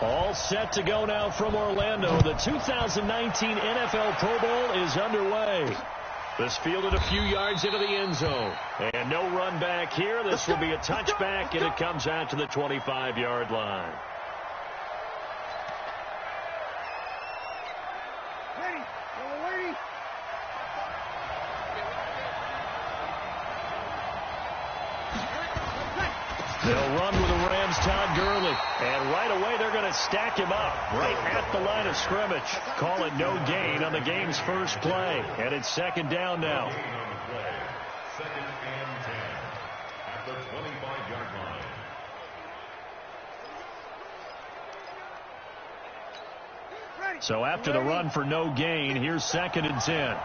All set to go now from Orlando. The 2019 NFL Pro Bowl is underway. This fielded a few yards into the end zone. And no run back here. This will be a touchback, and it comes out to the 25-yard line. They'll run with the Rams' Todd Gurley. And right away, they're going to stack him up right at the line of scrimmage. Call it no gain on the game's first play. And it's second down now. Second and 10 at the 25-yard line. So after the run for no gain, here's second and 10.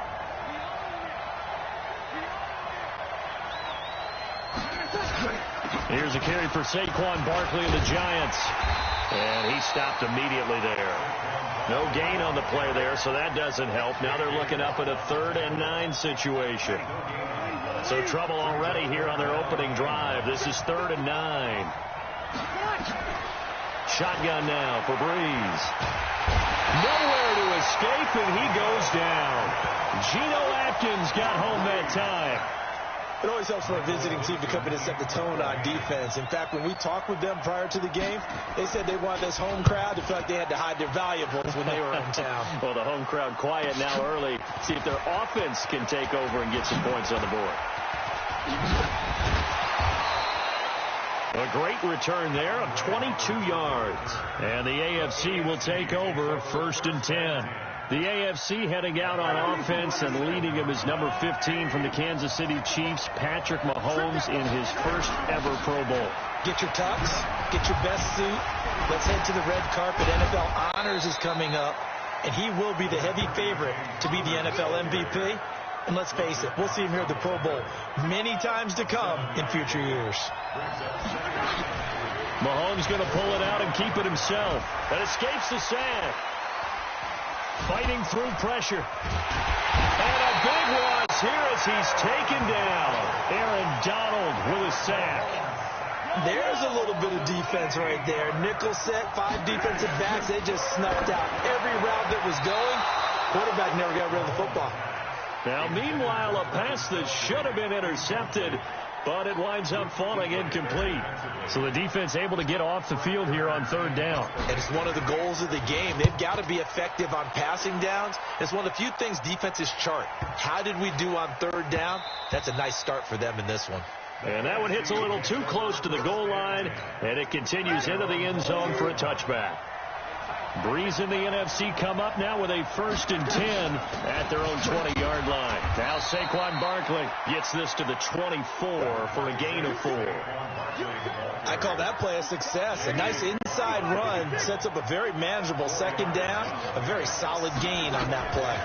Here's a carry for Saquon Barkley and the Giants. And he stopped immediately there. No gain on the play there, so that doesn't help. Now they're looking up at a 3rd and 9 situation. So trouble already here on their opening drive. This is 3rd and 9. Shotgun now for Breeze. Nowhere to escape, and he goes down. Geno Atkins got home that time. It always helps for a visiting team to come in and set the tone on defense. In fact, when we talked with them prior to the game, they said they wanted this home crowd to feel like they had to hide their valuables when they were in town. Well, the home crowd quiet now early. See if their offense can take over and get some points on the board. A great return there of 22 yards. And the AFC will take over 1st and 10. The AFC heading out on offense, and leading him is number 15 from the Kansas City Chiefs, Patrick Mahomes, in his first ever Pro Bowl. Get your tux, get your best suit. Let's head to the red carpet. NFL Honors is coming up, and he will be the heavy favorite to be the NFL MVP. And let's face it, we'll see him here at the Pro Bowl many times to come in future years. Mahomes going to pull it out and keep it himself. That escapes the sack. Fighting through pressure. And a big loss here as he's taken down. Aaron Donald with a sack. There's a little bit of defense right there. Nickel set, 5 defensive backs. They just snuffed out every route that was going. Quarterback never got rid of the football. Now, meanwhile, a pass that should have been intercepted, but it winds up falling incomplete. So the defense able to get off the field here on 3rd down. And it's one of the goals of the game. They've got to be effective on passing downs. It's one of the few things defenses chart. How did we do on 3rd down? That's a nice start for them in this one. And that one hits a little too close to the goal line, and it continues into the end zone for a touchback. Breeze and the NFC come up now with a 1st and 10 at their own 20-yard line. Now Saquon Barkley gets this to the 24 for a gain of 4. I call that play a success. A nice inside run sets up a very manageable 2nd down. A very solid gain on that play.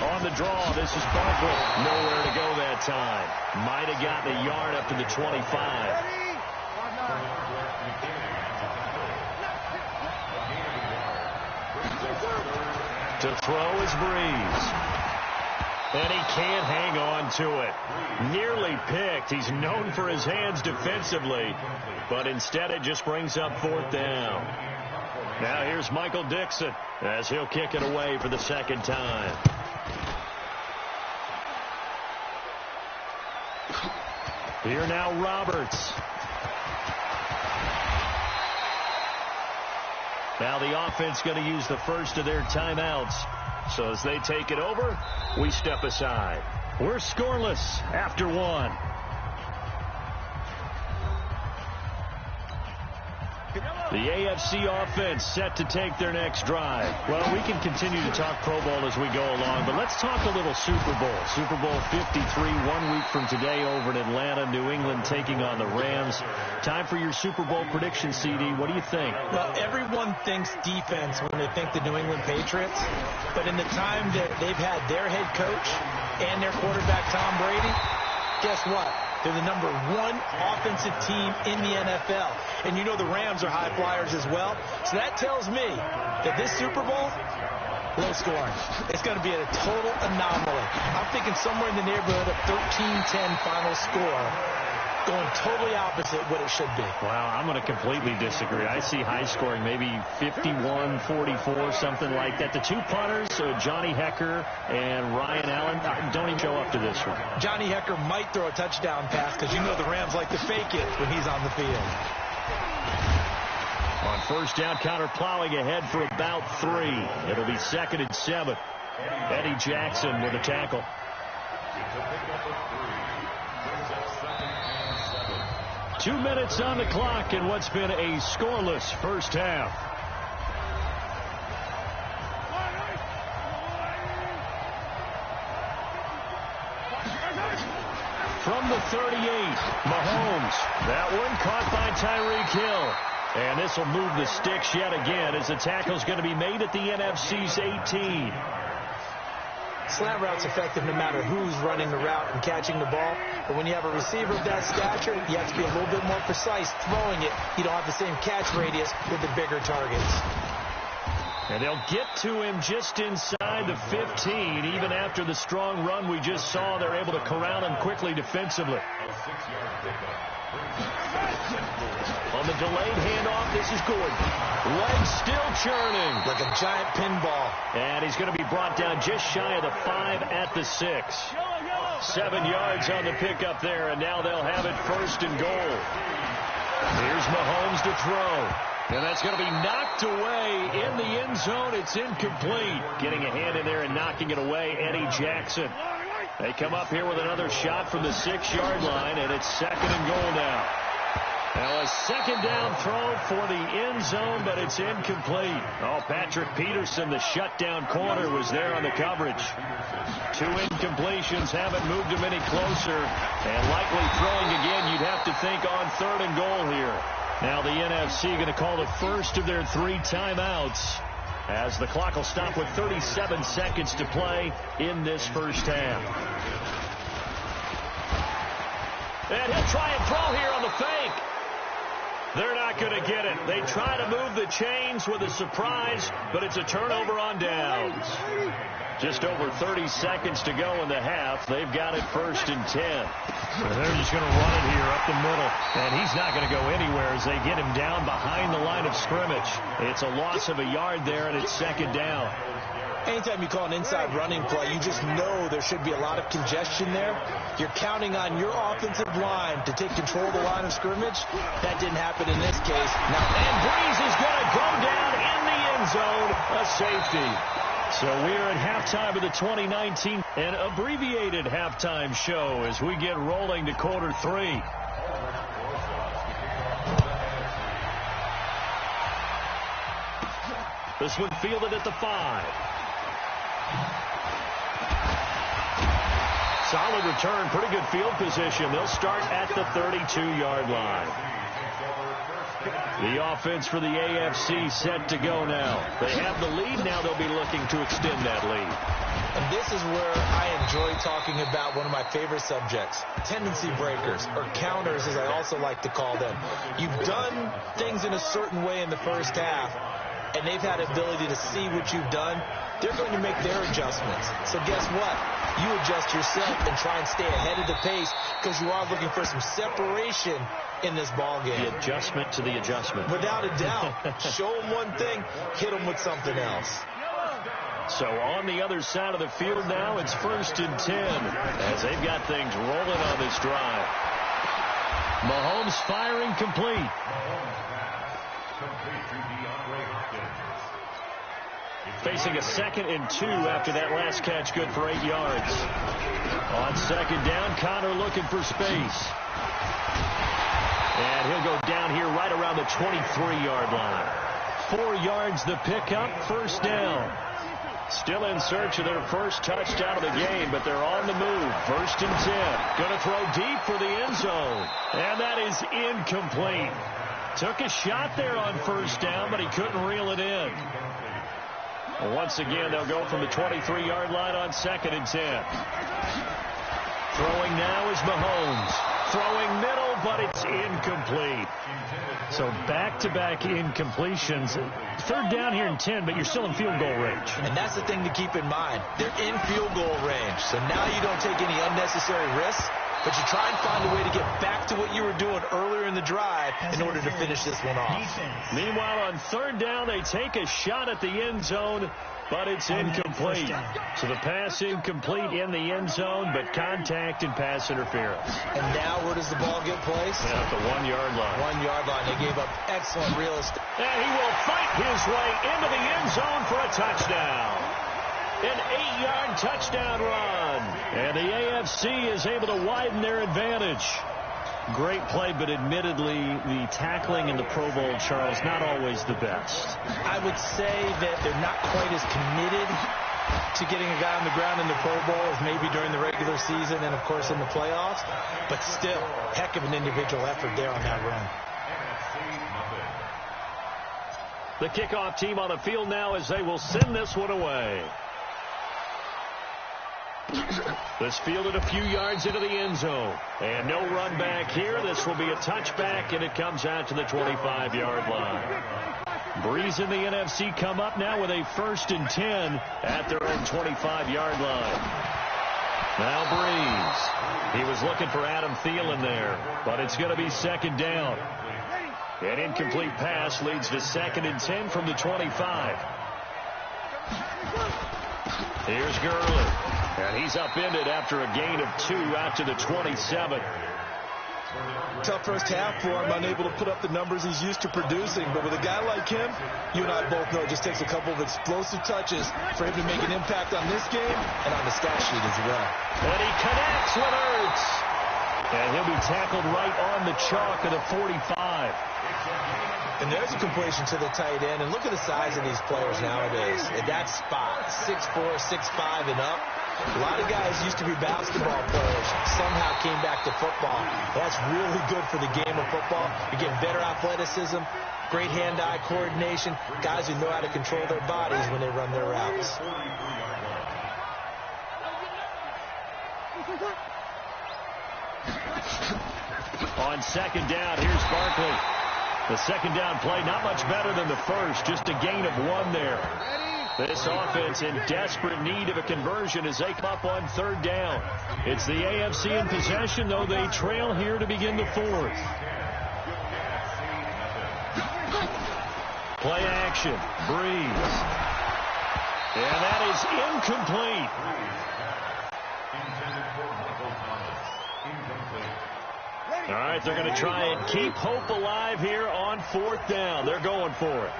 On the draw, this is Barkley. Nowhere to go that time. Might have gotten a yard up to the 25. To throw is Breeze. And he can't hang on to it. Nearly picked. He's known for his hands defensively, but instead it just brings up 4th down. Now here's Michael Dixon as he'll kick it away for the 2nd time. Here now Roberts. Now the offense going to use the first of their timeouts. So as they take it over, we step aside. We're scoreless after 1. The AFC offense set to take their next drive. Well, we can continue to talk Pro Bowl as we go along, but let's talk a little Super Bowl. Super Bowl 53, 1 week from today over in Atlanta, New England taking on the Rams. Time for your Super Bowl prediction, CD. What do you think? Well, everyone thinks defense when they think the New England Patriots, but in the time that they've had their head coach and their quarterback, Tom Brady, guess what? They're the number 1 offensive team in the NFL. And you know the Rams are high flyers as well. So that tells me that this Super Bowl, low scoring. It's going to be a total anomaly. I'm thinking somewhere in the neighborhood of 13-10 final score. going totally opposite what it should be. Well, I'm going to completely disagree. I see high scoring, maybe 51-44, something like that. The two punters, Johnny Hecker and Ryan Allen, don't even show up to this one. Johnny Hecker might throw a touchdown pass because you know the Rams like to fake it when he's on the field. On first down, counter plowing ahead for about 3. It'll be 2nd and 7. Eddie Jackson with a tackle. 2 minutes on the clock in what's been a scoreless first half. From the 38, Mahomes. That one caught by Tyreek Hill. And this will move the sticks yet again as the tackle's going to be made at the NFC's 18. Slant route's effective no matter who's running the route and catching the ball. But when you have a receiver of that stature, you have to be a little bit more precise throwing it. You don't have the same catch radius with the bigger targets. And they'll get to him just inside the 15. Even after the strong run we just saw, they're able to corral him quickly defensively. On the delayed handoff, this is Gordon. Legs still churning. Like a giant pinball. And he's going to be brought down just shy of the 5 at the 6. 7 yards on the pickup there, and now they'll have it 1st and goal. Here's Mahomes to throw. And that's going to be knocked away in the end zone. It's incomplete. Getting a hand in there and knocking it away, Eddie Jackson. They come up here with another shot from the 6-yard line, and it's 2nd and goal now. Now a 2nd down throw for the end zone, but it's incomplete. Oh, Patrick Peterson, the shutdown corner, was there on the coverage. 2 incompletions haven't moved him any closer, and likely throwing again, you'd have to think on 3rd and goal here. Now the NFC going to call the first of their 3 timeouts, as the clock will stop with 37 seconds to play in this first half. And he'll try and throw here on the fake. They're not going to get it. They try to move the chains with a surprise, but it's a turnover on downs. Just over 30 seconds to go in the half. They've got it 1st and 10. They're just going to run it here up the middle, and he's not going to go anywhere as they get him down behind the line of scrimmage. It's a loss of a yard there, and it's 2nd down. Anytime you call an inside running play, you just know there should be a lot of congestion there. You're counting on your offensive line to take control of the line of scrimmage. That didn't happen in this case. Now, and Breeze is going to go down in the end zone, a safety. So we are at halftime of the 2019, an abbreviated halftime show as we get rolling to quarter 3. This one fielded at the 5. Solid return, pretty good field position. They'll start at the 32-yard line. The offense for the AFC set to go now. They have the lead. Now they'll be looking to extend that lead. And this is where I enjoy talking about one of my favorite subjects, tendency breakers, or counters as I also like to call them. You've done things in a certain way in the first half, and they've had ability to see what you've done. They're going to make their adjustments. So guess what? You adjust yourself and try and stay ahead of the pace because you are looking for some separation in this ball game. The adjustment to the adjustment. Without a doubt. Show them one thing, hit them with something else. So on the other side of the field now, it's 1st and 10 as they've got things rolling on this drive. Mahomes firing complete. Facing a 2nd and 2 after that last catch, good for 8 yards. On 2nd down, Connor looking for space. And he'll go down here right around the 23-yard line. 4 yards the pickup, 1st down. Still in search of their first touchdown of the game, but they're on the move. 1st and 10. Going to throw deep for the end zone. And that is incomplete. Took a shot there on 1st down, but he couldn't reel it in. Once again, they'll go from the 23-yard line on 2nd and 10. Throwing now is Mahomes. Throwing middle, but it's incomplete. So back-to-back incompletions. 3rd down here and 10, but you're still in field goal range. And that's the thing to keep in mind. They're in field goal range. So now you don't take any unnecessary risks. but you try and find a way to get back to what you were doing earlier in the drive in order to finish this one off. Meanwhile, on third down, they take a shot at the end zone, but it's incomplete. So the pass incomplete in the end zone, but contact and pass interference. And now where does the ball get placed? At the 1-yard line. 1-yard line. They gave up excellent real estate. And he will fight his way into the end zone for a touchdown. An 8-yard touchdown run. And the AFC is able to widen their advantage. Great play, but admittedly, the tackling in the Pro Bowl, Charles, not always the best. I would say that they're not quite as committed to getting a guy on the ground in the Pro Bowl as maybe during the regular season and, of course, in the playoffs. But still, heck of an individual effort there on that run. The kickoff team on the field now as they will send this one away. This fielded a few yards into the end zone. And no run back here. This will be a touchback, and it comes out to the 25-yard line. Breeze and the NFC come up now with a 1st and 10 at their own 25-yard line. Now Breeze. He was looking for Adam Thielen there, but it's going to be 2nd down. An incomplete pass leads to 2nd and 10 from the 25. Here's Gurley. And he's upended after a gain of 2 out to the 27. Tough first half for him, unable to put up the numbers he's used to producing. But with a guy like him, you and I both know it just takes a couple of explosive touches for him to make an impact on this game and on the stat sheet as well. And he connects with Ertz. And he'll be tackled right on the chalk of the 45. And there's a completion to the tight end. And look at the size of these players nowadays. At that spot, 6'4", 6'5", and up. A lot of guys used to be basketball players, somehow came back to football. That's really good for the game of football. You get better athleticism, great hand-eye coordination, guys who know how to control their bodies when they run their routes. On 2nd down, here's Barkley. The 2nd down play, not much better than the first, just a gain of 1 there. This offense in desperate need of a conversion as they come up on 3rd down. It's the AFC in possession, though they trail here to begin the 4th. Play action, Breeze. And that is incomplete. All right, they're going to try and keep hope alive here on 4th down. They're going for it.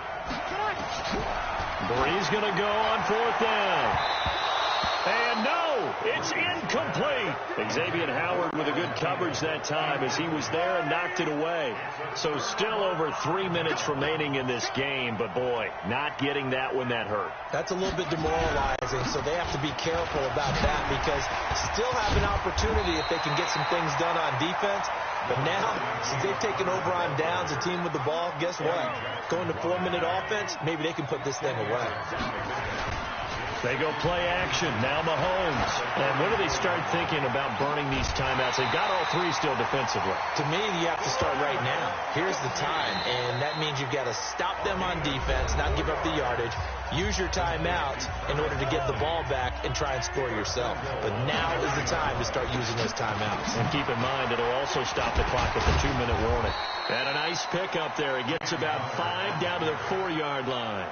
Breeze going to go on 4th down. And no, it's incomplete. Xavier Howard with a good coverage that time as he was there and knocked it away. So still over 3 minutes remaining in this game, but boy, not getting that when that hurt. That's a little bit demoralizing, so they have to be careful about that because still have an opportunity if they can get some things done on defense. But now, since they've taken over on downs, a team with the ball, guess what? Going to 4-minute offense, maybe they can put this thing away. They go play action. Now Mahomes. And when do they start thinking about burning these timeouts? They've got all 3 still defensively. To me, you have to start right now. Here's the time, and that means you've got to stop them on defense, not give up the yardage. Use your timeouts in order to get the ball back and try and score yourself. But now is the time to start using those timeouts. And keep in mind, it'll also stop the clock at the 2-minute warning. And a nice pickup there. He gets about 5 down to the 4-yard line.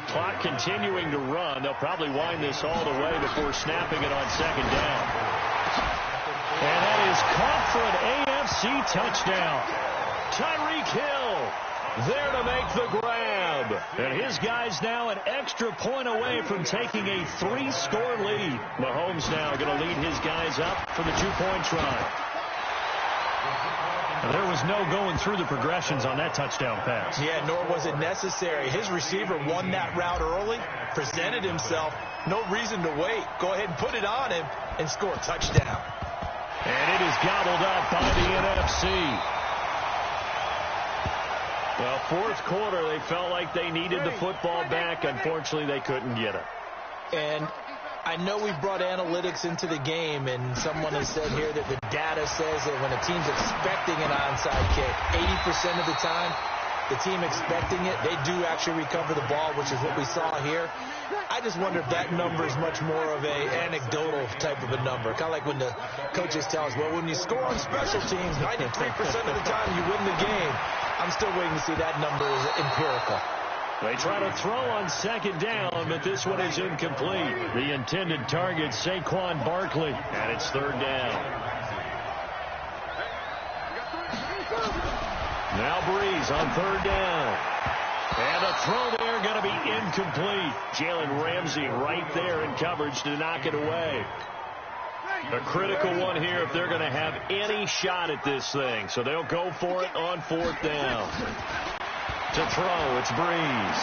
Clock continuing to run. They'll probably wind this all the way before snapping it on 2nd down. And that is caught for an AFC touchdown. Tyreek Hill there to make the grab. And his guys now an extra point away from taking a 3-score lead. Mahomes now going to lead his guys up for the 2-point try. There was no going through the progressions on that touchdown pass. Yeah, nor was it necessary. His receiver won that route early, presented himself. No reason to wait. Go ahead and put it on him and score a touchdown. And it is gobbled up by the NFC. Well, 4th quarter, they felt like they needed the football back. Unfortunately, they couldn't get it. And I know we brought analytics into the game, and someone has said here that the data says that when a team's expecting an onside kick, 80% of the time, the team expecting it, they do actually recover the ball, which is what we saw here. I just wonder if that number is much more of a anecdotal type of a number. Kind of like when the coaches tell us, well, when you score on special teams, 93% of the time you win the game. I'm still waiting to see that number is empirical. They try to throw on second down, but this one is incomplete. The intended target, Saquon Barkley, and it's third down. Now Breeze on third down. And the throw there going to be incomplete. Jalen Ramsey right there in coverage to knock it away. A critical one here if they're going to have any shot at this thing. So they'll go for it on fourth down. To throw, it's Breeze.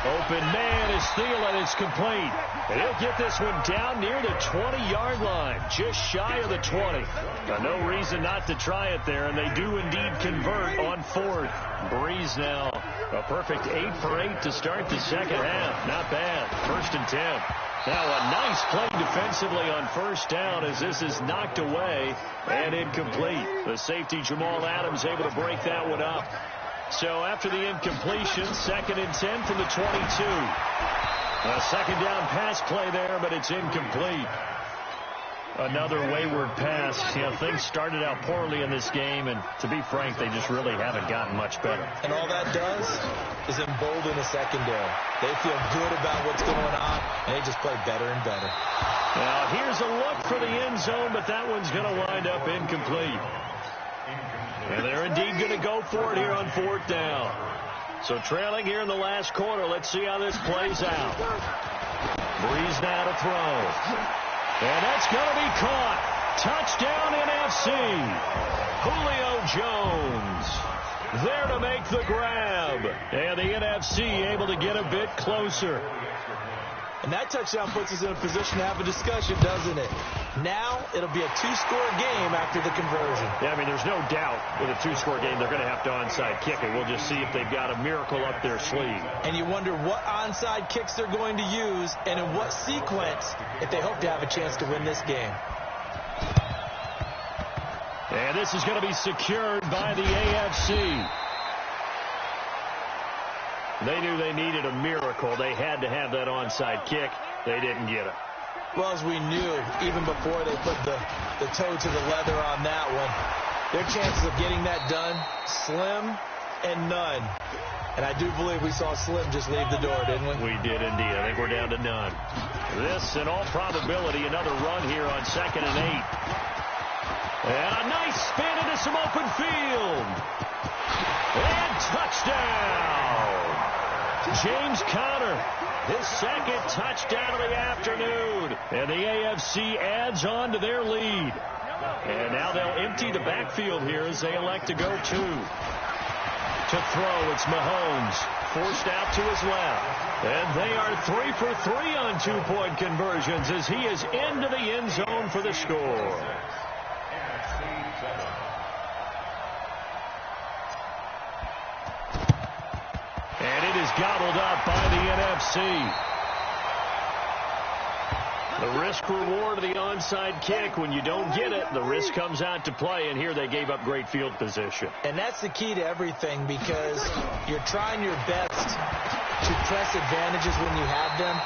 Open man is Thielen. It's complete. And he'll get this one down near the 20-yard line, just shy of the 20. No reason not to try it there, and they do indeed convert on fourth. Breeze now a perfect 8 for 8 to start the second half. Not bad. 1st and 10. Now a nice play defensively on first down as this is knocked away and incomplete. The safety Jamal Adams able to break that one up. So after the incompletion, 2nd and 10 from the 22. A second down pass play there, but it's incomplete. Another wayward pass. You know, things started out poorly in this game, and to be frank, they just really haven't gotten much better. And all that does is embolden the secondary. They feel good about what's going on, and they just play better and better. Now, here's a look for the end zone, but that one's going to wind up incomplete. And they're indeed going to go for it here on fourth down. So trailing here in the last quarter. Let's see how this plays out. Breeze now to throw. And that's going to be caught. Touchdown NFC. Julio Jones there to make the grab. And the NFC able to get a bit closer. And that touchdown puts us in a position to have a discussion, doesn't it? Now it'll be a 2-score game after the conversion. Yeah, I mean, there's no doubt with a 2-score game they're going to have to onside kick it. We'll just see if they've got a miracle up their sleeve. And you wonder what onside kicks they're going to use and in what sequence if they hope to have a chance to win this game. And this is going to be secured by the AFC. They knew they needed a miracle. They had to have that onside kick. They didn't get it. Well, as we knew, even before they put the toe to the leather on that one, their chances of getting that done, slim and none. And I do believe we saw Slim just leave the door, didn't we? We did indeed. I think we're down to none. This, in all probability, another run here on 2nd and 8. And a nice spin into some open field. And touchdown! James Conner, his 2nd touchdown of the afternoon. And the AFC adds on to their lead. And now they'll empty the backfield here as they elect to go 2. To throw, it's Mahomes. Forced out to his left. And they are 3 for 3 on 2-point conversions as he is into the end zone for the score. And it is gobbled up by the NFC. The risk-reward of the onside kick, when you don't get it, the risk comes out to play, and here they gave up great field position. And that's the key to everything because you're trying your best to press advantages when you have them,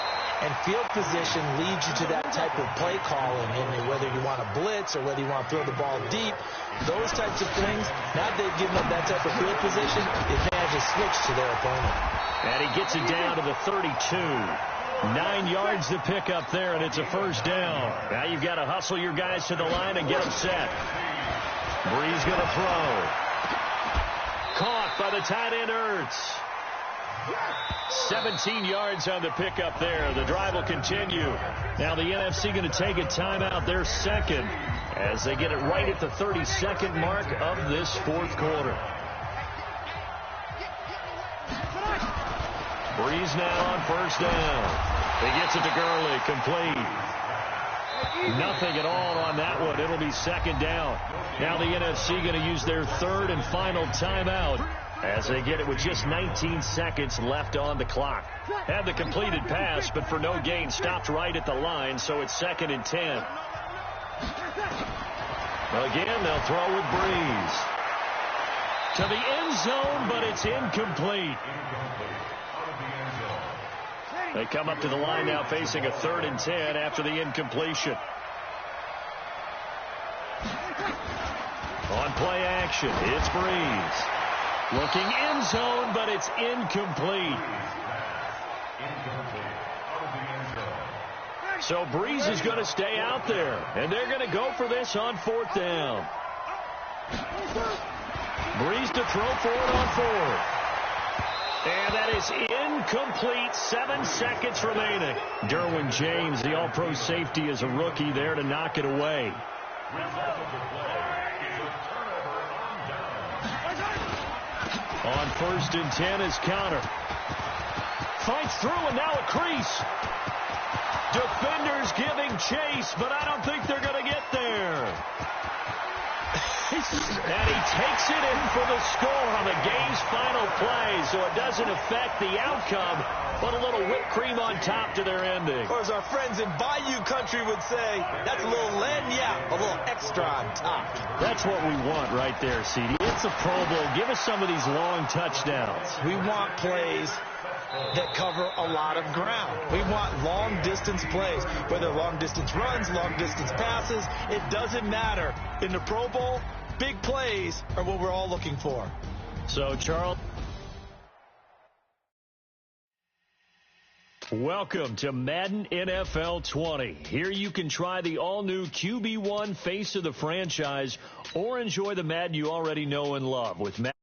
and field position leads you to that type of play calling, and whether you want to blitz or whether you want to throw the ball deep, those types of things, now they've given up that type of field position, the advantage is switched to their opponent. And he gets it down to the 32. 9 yards to pick up there, and it's a first down. Now you've got to hustle your guys to the line and get them set. Breeze going to throw. Caught by the tight end, Ertz. 17 yards on the pickup there. The drive will continue. Now the NFC going to take a timeout, their 2nd, as they get it right at the 32nd mark of this 4th quarter. Breeze now on first down. He gets it to Gurley, complete. Nothing at all on that one. It'll be 2nd down. Now the NFC going to use their 3rd and final timeout as they get it with just 19 seconds left on the clock. Had the completed pass, but for no gain, stopped right at the line, so it's 2nd and 10. Again, they'll throw with Breeze. To the end zone, but it's incomplete. They come up to the line now facing a 3rd and 10 after the incompletion. On play action, it's Breeze. Looking end zone, but it's incomplete. So Breeze is going to stay out there, and they're going to go for this on 4th down. Breeze to throw for it on 4th. And that is incomplete. 7 seconds remaining. Derwin James, the all-pro safety, is a rookie there to knock it away. On 1st and 10 is Counter. Fights through, and now a crease. Defenders giving chase, but I don't think they're going to get there. And he takes it in for the score on the game's final play, so it doesn't affect the outcome, but a little whipped cream on top to their ending. Or as our friends in Bayou Country would say, that's a little lagniappe, a little extra on top. That's what we want right there, CD. It's a Pro Bowl. Give us some of these long touchdowns. We want plays that cover a lot of ground. We want long-distance plays, whether long-distance runs, long-distance passes. It doesn't matter. In the Pro Bowl, big plays are what we're all looking for. So, Charles, welcome to Madden NFL 20. Here you can try the all-new QB1 face of the franchise or enjoy the Madden you already know and love with Madden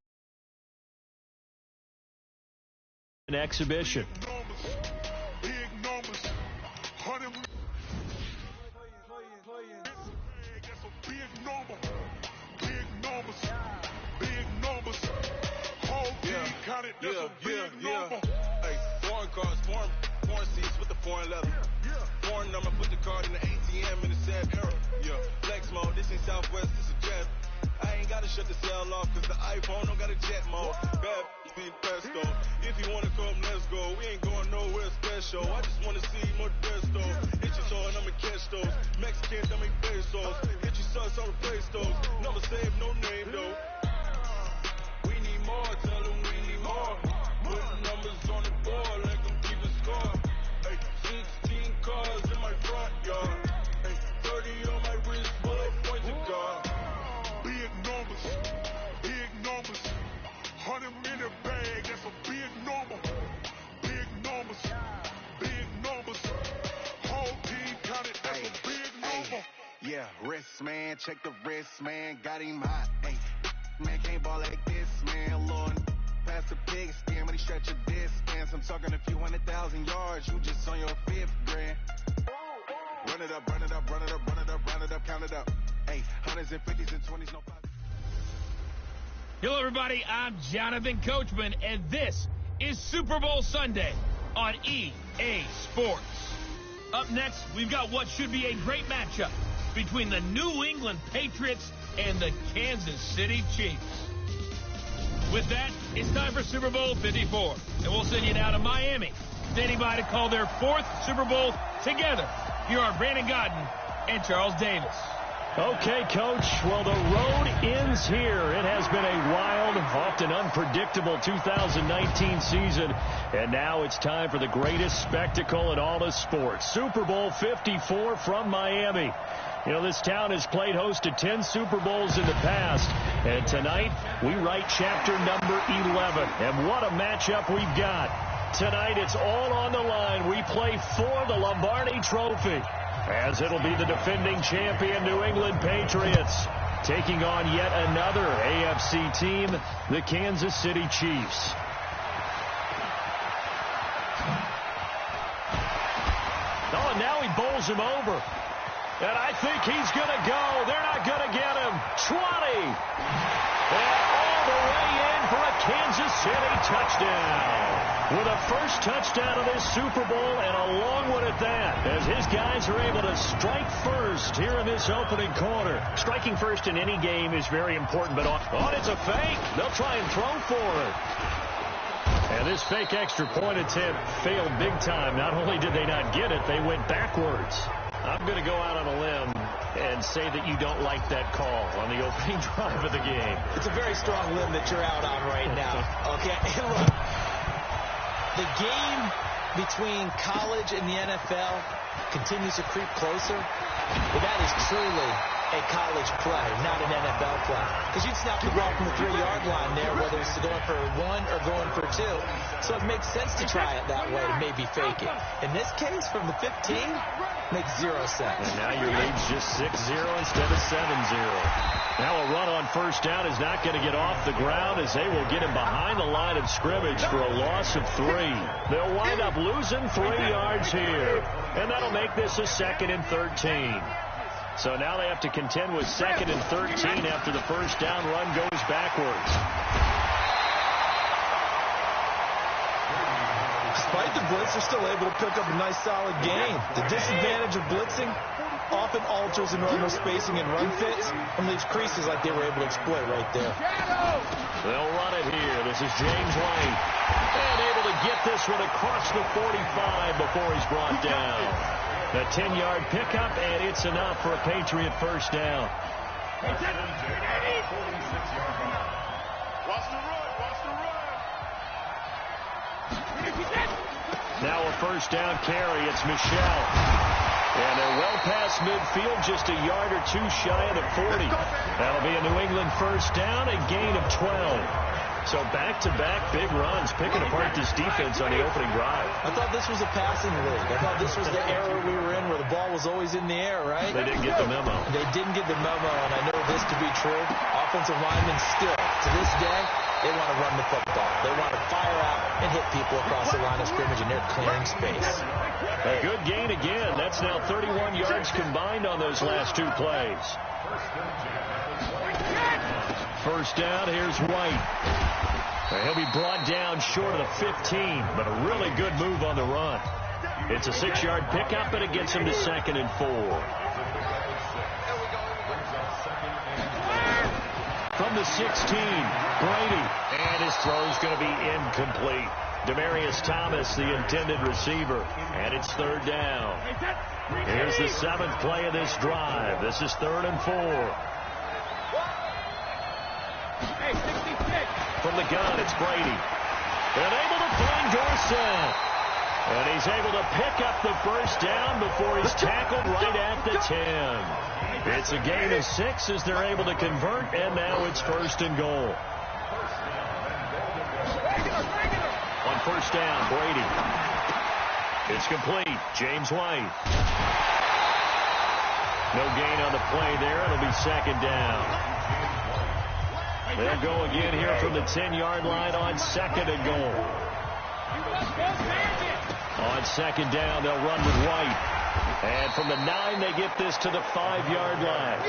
Exhibition. Hey, foreign cars, foreign seats with the foreign leather. Foreign number, put the card in the ATM in the sad era. Yeah, flex mode, this ain't Southwest, this is jet. I ain't gotta shut the cell off, cause the iPhone don't got a jet mode. Bad being presto. If you wanna come, let's go. We ain't going nowhere special. I just wanna see more Modesto. Hit your soul and I'ma catch those. Mexican, I make pesos. Hit your sus on the play stores. Number save, no name though. We need more, tell them we need more. Put numbers on the board, let them keep a score. Hey, 16 cars in my front yard. Hey, 30 on my wrist, full of points of God. Big numbers, 100 in the bag, that's a big number. Big numbers, whole team counted, that's a big number. Yeah, wrist man, check the wrist man, got him hot. Hey, man can't ball like this, man. Lord, past the pig skin, when he stretch your distance. I'm talking a few 100,000 yards, you just on your 5th grand. Run it up, run it up, run it up, run it up, run it up, count it up. Hey, 100s and 50s and 20s, no 5. Hello, everybody. I'm Jonathan Coachman, and this is Super Bowl Sunday on EA Sports. Up next, we've got what should be a great matchup between the New England Patriots and the Kansas City Chiefs. With that, it's time for Super Bowl 54, and we'll send you now to Miami, standing by to call their 4th Super Bowl together. Here are Brandon Godden and Charles Davis. Okay, Coach. Well, the road ends here. It has been a wild, often unpredictable 2019 season, and now it's time for the greatest spectacle in all of sports. Super Bowl 54 from Miami. You know, this town has played host to 10 Super Bowls in the past, and tonight we write chapter number 11. And what a matchup we've got. Tonight it's all on the line. We play for the Lombardi Trophy, as it'll be the defending champion New England Patriots taking on yet another AFC team, the Kansas City Chiefs. Oh, and now he bowls him over. And I think he's going to go. They're not going to get him. 20. And all the way in for a Kansas City touchdown. With a first touchdown of this Super Bowl, and a long one at that, as his guys are able to strike first here in this opening quarter. Striking first in any game is very important, but it's a fake. They'll try and throw for it. And this fake extra point attempt failed big time. Not only did they not get it, they went backwards. I'm going to go out on a limb and say that you don't like that call on the opening drive of the game. It's a very strong limb that you're out on right now. Okay, and look, the game between college and the NFL continues to creep closer, but that is truly a college play, not an NFL play. Because you'd snap the ball from the 3-yard line there, whether it's going for 1 or going for 2. So it makes sense to try it that way to maybe fake it. In this case, from the 15, makes 0 sense. And now your lead's just 6-0 instead of 7-0. Now a run on first down is not going to get off the ground as they will get him behind the line of scrimmage for a loss of 3. They'll wind up losing 3 yards here. And that'll make this a 2nd and 13. So now they have to contend with 2nd and 13 after the first down run goes backwards. Despite the blitz, they're still able to pick up a nice solid gain. The disadvantage of blitzing often alters the normal spacing and run fits and leaves creases like they were able to exploit right there. They'll run it here. This is James White. And able to get this one across the 45 before he's brought down. A 10-yard pickup, and it's enough for a Patriot first down. Watch the run. Watch the run. Now a first down carry. It's Michelle. And they're well past midfield, just a yard or 2 shy of the 40. That'll be a New England first down, a gain of 12. So back-to-back big runs, picking apart this defense on the opening drive. I thought this was a passing league. I thought this was the era we were in where the ball was always in the air, right? They didn't get the memo. They didn't get the memo, and I know this to be true. Offensive linemen still, to this day, they want to run the football. They want to fire out and hit people across the line of scrimmage, and they're clearing space. A good gain again. That's now 31 yards combined on those last 2 plays. First down, here's White. He'll be brought down short of the 15, but a really good move on the run. It's a 6-yard pickup, and it gets him to 2nd and 4. From the 16, Brady. And his throw's going to be incomplete. Demaryius Thomas, the intended receiver. And it's 3rd down. Here's the 7th play of this drive. This is 3rd and 4. From the gun, it's Brady. And able to find Dorsett. And he's able to pick up the first down before he's tackled right at the 10. It's a gain of 6 as they're able to convert, and now it's 1st and goal. On first down, Brady. It's complete. James White. No gain on the play there. It'll be 2nd down. They'll go again here from the 10-yard line on 2nd and goal. On 2nd down, they'll run with White. And from the 9, they get this to the 5-yard line.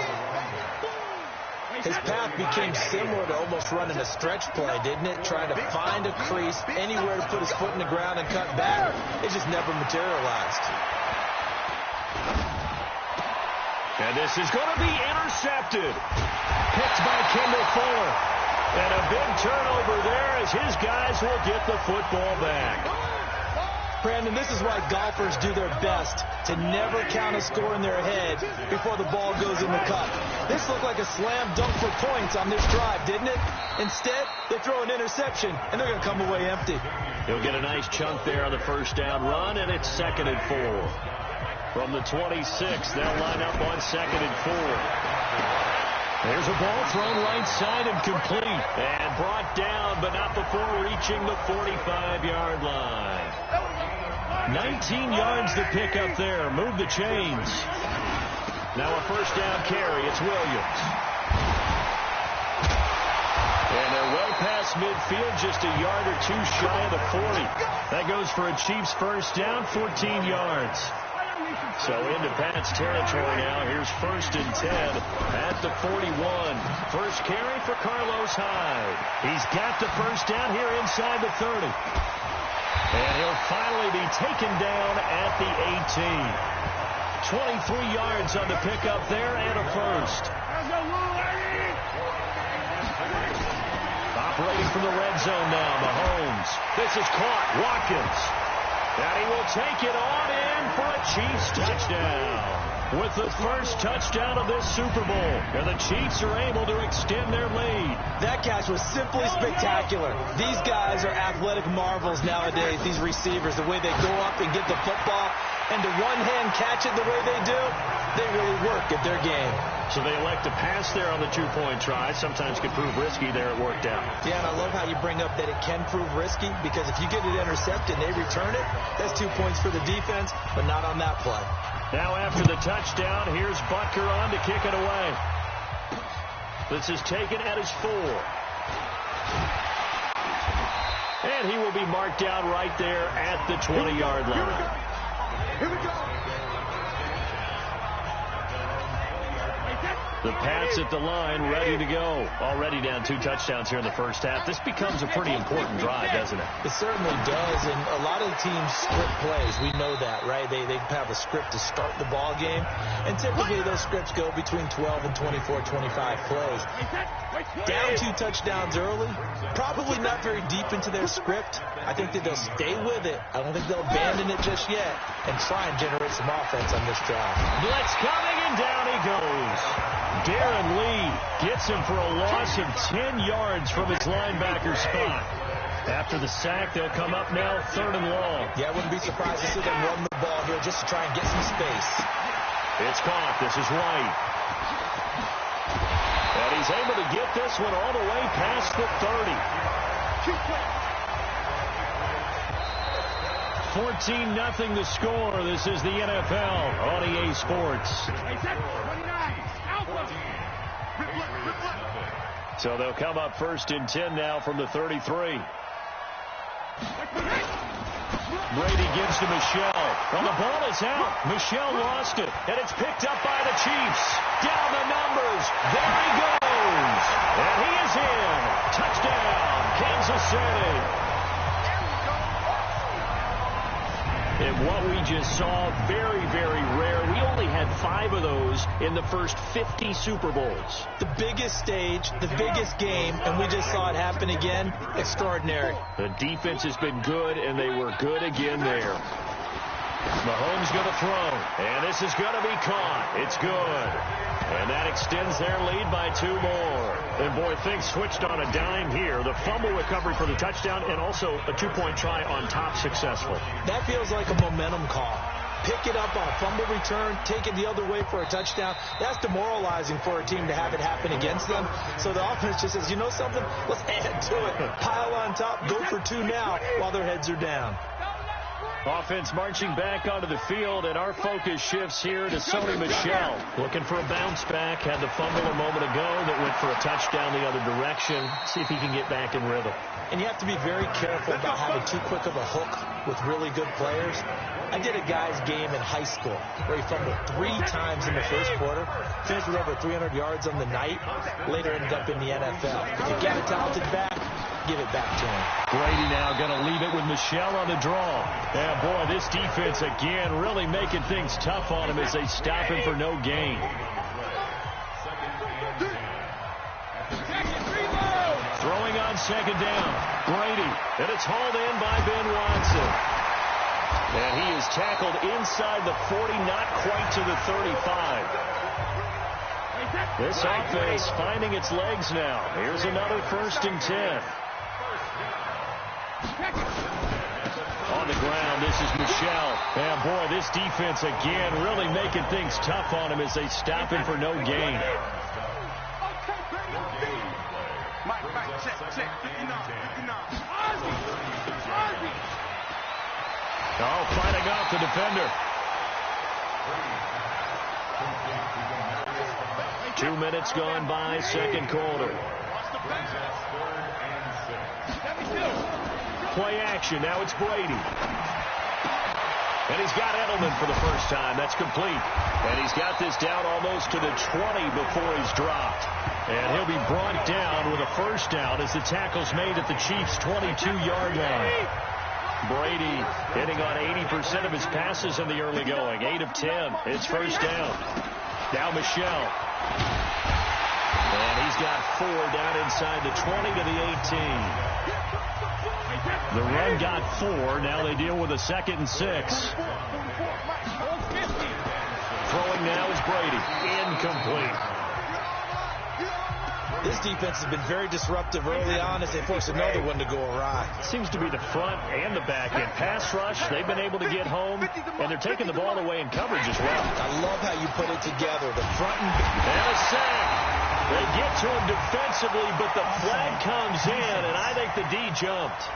His path became similar to almost running a stretch play, didn't it? Trying to find a crease, anywhere to put his foot in the ground and cut back. It just never materialized. And this is going to be intercepted. Picked by Kendall Fuller. And a big turnover there as his guys will get the football back. Brandon, this is why golfers do their best to never count a score in their head before the ball goes in the cup. This looked like a slam dunk for points on this drive, didn't it? Instead, they throw an interception, and they're going to come away empty. He'll get a nice chunk there on the first down run, and it's 2nd and 4. From the 26, they'll line up on 2nd and 4. There's a ball thrown right side and complete. And brought down, but not before reaching the 45-yard line. 19 yards to pick up there. Move the chains. Now a first down carry. It's Williams. And they're well past midfield, just a yard or 2 shy of the 40. That goes for a Chiefs first down, 14 yards. So into Pat's territory now. Here's 1st and 10 at the 41. First carry for Carlos Hyde. He's got the first down here inside the 30. And he'll finally be taken down at the 18. 23 yards on the pickup there and a first. Operating from the red zone now, Mahomes. This is caught. Watkins. And he will take it on in for a Chiefs touchdown. with the first touchdown of this Super Bowl. And the Chiefs are able to extend their lead. That catch was simply spectacular. These guys are athletic marvels nowadays, these receivers, the way they go up and get the football. And to one-hand catch it the way they do, they really work at their game. So they elect to pass there on the two-point try. Sometimes could prove risky there. It worked out. Yeah, and I love how you bring up that it can prove risky, because if you get it intercepted and they return it, that's 2 points for the defense, but not on that play. Now after the touchdown, here's Butker on to kick it away. This is taken at his 4. And he will be marked down right there at the 20-yard line. Here we go. The Pats at the line, ready to go. Already down 2 touchdowns here in the first half. This becomes a pretty important drive, doesn't it? It certainly does, and a lot of the teams script plays. We know that, right? They have a script to start the ball game, and typically those scripts go between 12 and 24, 25 plays. Down 2 touchdowns early, probably not very deep into their script. I think that they'll stay with it. I don't think they'll abandon it just yet and try and generate some offense on this drive. Blitz coming, and down he goes. Darren Lee gets him for a loss of 10 yards from his linebacker spot. After the sack, they'll come up now 3rd and long. Yeah, I wouldn't be surprised to see them run the ball here just to try and get some space. It's caught. This is White. And he's able to get this one all the way past the 30. 14-0 the score. This is the NFL on EA Sports. So they'll come up 1st and 10 now from the 33. Brady gives to Michelle. Well, the ball is out. Michelle lost it, and it's picked up by the Chiefs. Down the numbers. There he goes. And he is in. Touchdown, Kansas City. And what we just saw, very, very rare. We only had 5 of those in the first 50 Super Bowls. The biggest stage, the biggest game, and we just saw it happen again. Extraordinary. The defense has been good, and they were good again there. Mahomes going to throw, and this is going to be caught. It's good. And that extends their lead by 2 more. And, boy, things switched on a dime here. The fumble recovery for the touchdown and also a 2-point try on top successful. That feels like a momentum call. Pick it up on a fumble return, take it the other way for a touchdown. That's demoralizing for a team to have it happen against them. So the offense just says, you know something? Let's add to it. Pile on top, go for 2 now while their heads are down. Offense marching back onto the field, and our focus shifts here to Sony Michel. Looking for a bounce back. Had the fumble a moment ago that went for a touchdown the other direction. See if he can get back in rhythm. And you have to be very careful about having too quick of a hook with really good players. I did a guy's game in high school where he fumbled 3 times in the first quarter, finished with over 300 yards on the night, later ended up in the NFL. If you get a talented back, give it back to him. Brady now going to leave it with Michel on the draw. And, boy, this defense again really making things tough on him as they stop him for no gain. Throwing on 2nd down. Brady. And it's hauled in by Ben Watson. And he is tackled inside the 40, not quite to the 35. This offense finding its legs now. Here's another 1st and 10. On the ground, this is Michel. And, boy, this defense again really making things tough on him as they stop him for no gain. Oh, fighting off the defender. 2 minutes gone by, 2nd quarter. Play action. Now it's Brady. And he's got Edelman for the first time. That's complete. And he's got this down almost to the 20 before he's dropped. And he'll be brought down with a 1st down as the tackle's made at the Chiefs' 22-yard line. Brady hitting on 80% of his passes in the early going. 8 of 10. It's 1st down. Now Michel. And he's got 4 down inside the 20 to the 18. The run got 4. Now they deal with a 2nd and 6. Throwing now is Brady. Incomplete. This defense has been very disruptive early on as they force another one to go awry. Seems to be the front and the back end. Pass rush, they've been able to get home, and they're taking the ball away in coverage as well. I love how you put it together. The front and a sack. They get to him defensively, but the flag comes in, and I think the D jumped.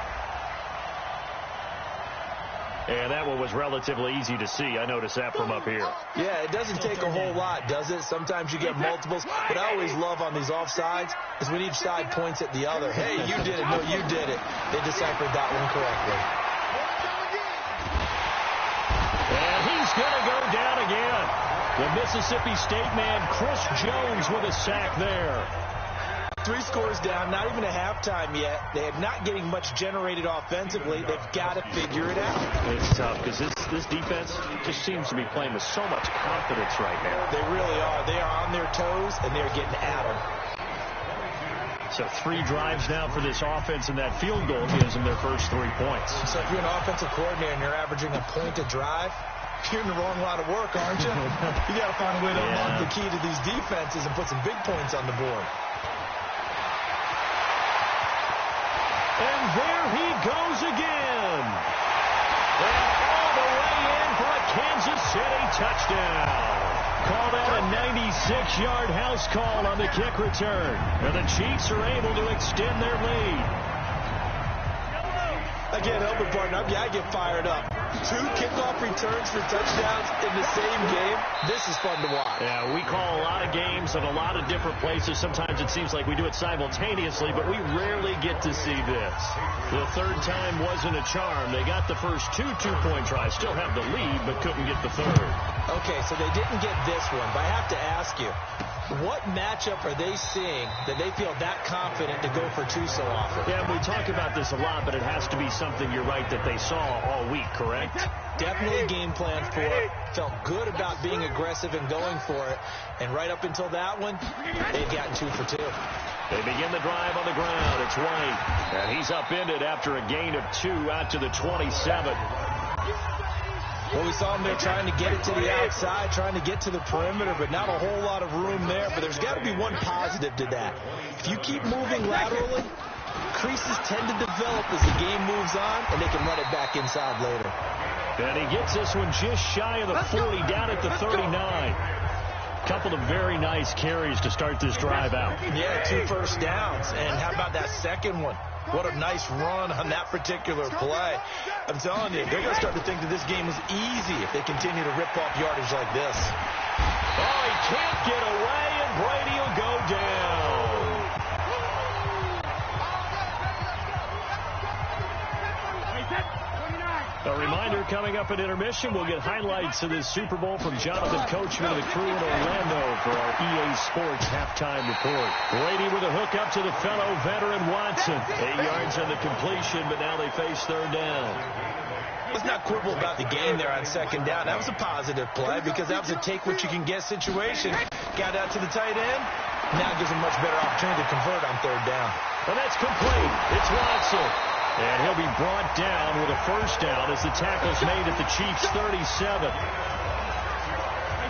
And that one was relatively easy to see. I noticed that from up here. Yeah, it doesn't take a whole lot, does it? Sometimes you get multiples. What I always love on these offsides is when each side points at the other. Hey, you did it. No, you did it. They deciphered that one correctly. And he's going to go down again. The Mississippi State man, Chris Jones, with a sack there. 3 scores down, not even a halftime yet. They are not getting much generated offensively. They've got to figure it out. It's tough because this defense just seems to be playing with so much confidence right now. They really are. They are on their toes, and they're getting at them. So 3 drives now for this offense, and that field goal gives them their first 3 points. So if you're an offensive coordinator and you're averaging a point a drive, you're in the wrong line of work, aren't you? You got to find a way to unlock the key to these defenses and put some big points on the board. And there he goes again. And all the way in for a Kansas City touchdown. Call that a 96-yard house call on the kick return. And the Chiefs are able to extend their lead. I can't help it, partner. I get fired up. 2 kickoff returns for touchdowns in the same game. This is fun to watch. Yeah, we call a lot of games at a lot of different places. Sometimes it seems like we do it simultaneously, but we rarely get to see this. The third time wasn't a charm. They got the first 2 two-point tries, still have the lead, but couldn't get the third. Okay, so they didn't get this one, but I have to ask you, what matchup are they seeing that they feel that confident to go for 2 so often? Yeah, we talk about this a lot, but it has to be something, you're right, that they saw all week, correct? Definitely game plan for it. Felt good about being aggressive and going for it. And right up until that one, they've gotten 2 for 2. They begin the drive on the ground. It's White. And he's upended after a gain of 2 out to the 27. Well, we saw him there trying to get it to the outside, trying to get to the perimeter, but not a whole lot of room there. But there's got to be one positive to that. If you keep moving laterally, creases tend to develop as the game moves on, and they can run it back inside later. And he gets this one just shy of the 40, down at the 39. Couple of very nice carries to start this drive out. Yeah, 2 first downs. And how about that second one? What a nice run on that particular play. I'm telling you, they're going to start to think that this game is easy if they continue to rip off yardage like this. Oh, he can't get away, and Brady will go down. A reminder, coming up at intermission, we'll get highlights of this Super Bowl from Jonathan Coachman and the crew in Orlando for our EA Sports halftime report. Brady with a hook up to the fellow veteran Watson. 8 yards on the completion, but now they face third down. Let's not quibble about the game there on second down. That was a positive play because that was a take-what-you-can-get situation. Got out to the tight end. Now gives him much better opportunity to convert on third down. And that's complete. It's Watson. And he'll be brought down with a first down as the tackle's made at the Chiefs' 37.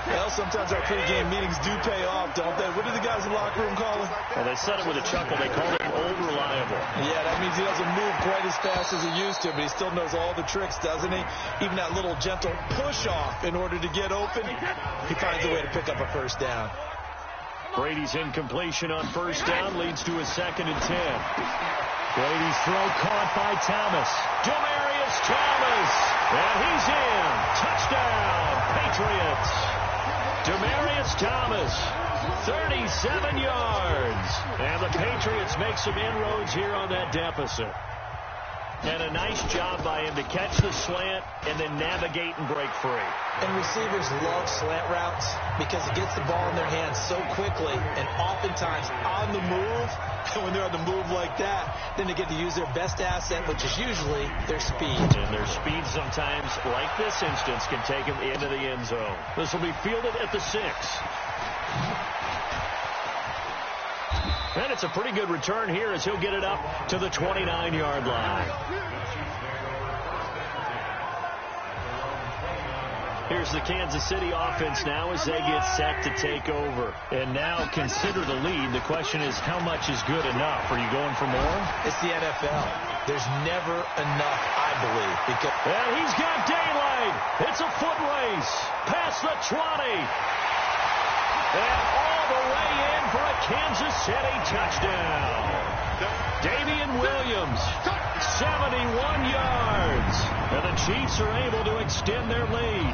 Well, sometimes our pregame meetings do pay off, don't they? What do the guys in the locker room call it? Well, they said it with a chuckle. They call it old reliable. Yeah, that means he doesn't move quite as fast as he used to, but he still knows all the tricks, doesn't he? Even that little gentle push-off in order to get open, he finds a way to pick up a first down. Brady's incompletion on first down leads to a 2nd and 10. Brady's throw caught by Thomas. Demarius Thomas. And he's in. Touchdown, Patriots. Demarius Thomas, 37 yards. And the Patriots make some inroads here on that deficit. And a nice job by him to catch the slant and then navigate and break free. And receivers love slant routes because it gets the ball in their hands so quickly and oftentimes on the move. And when they're on the move like that, then they get to use their best asset, which is usually their speed. And their speed sometimes, like this instance, can take them into the end zone. This will be fielded at the 6. And it's a pretty good return here as he'll get it up to the 29-yard line. Here's the Kansas City offense now as they get set to take over. And now consider the lead. The question is, how much is good enough? Are you going for more? It's the NFL. There's never enough, I believe. And he's got daylight. It's a foot race. Past the 20. And all the way in for a Kansas City touchdown. Damian Williams, 71 yards. And the Chiefs are able to extend their lead.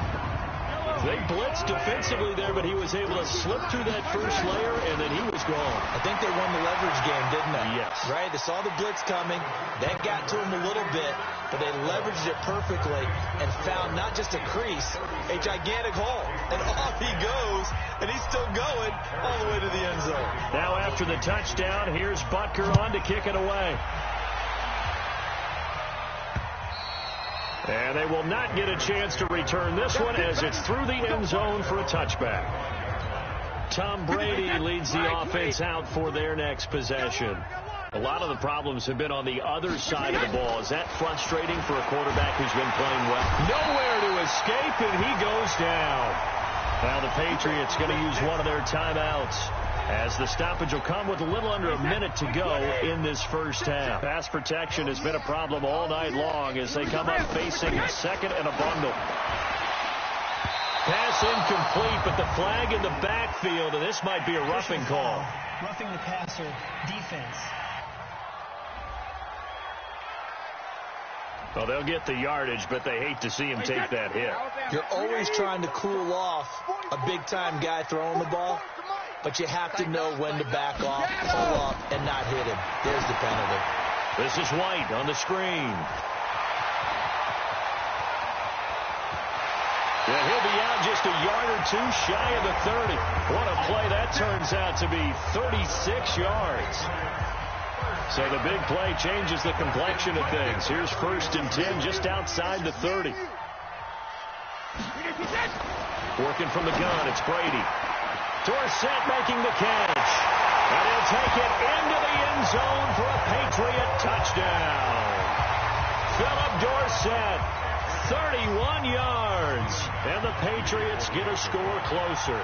They blitzed defensively there, but he was able to slip through that first layer, and then he was gone. I think they won the leverage game, didn't they? Yes. Right? They saw the blitz coming. That got to him a little bit, but they leveraged it perfectly and found not just a crease, a gigantic hole. And off he goes, and he's still going all the way to the end zone. Now after the touchdown, here's Butker on to kick it away. And they will not get a chance to return this one as it's through the end zone for a touchback. Tom Brady leads the offense out for their next possession. A lot of the problems have been on the other side of the ball. Is that frustrating for a quarterback who's been playing well? Nowhere to escape, and he goes down. Now the Patriots going to use one of their timeouts, as the stoppage will come with a little under a minute to go in this first half. Pass protection has been a problem all night long as they come up facing second and a bundle. Pass incomplete, but the flag in the backfield, and this might be a roughing call. Roughing the passer defense. Well, they'll get the yardage, but they hate to see him take that hit. You're always trying to cool off a big-time guy throwing the ball, but you have to know when to back off, pull up, and not hit him. There's the penalty. This is White on the screen. Yeah, he'll be out just a yard or two shy of the 30. What a play that turns out to be, 36 yards. So the big play changes the complexion of things. Here's 1st and 10 just outside the 30. Working from the gun, it's Brady. Dorsett making the catch. And he'll take it into the end zone for a Patriot touchdown. Philip Dorsett, 31 yards. And the Patriots get a score closer.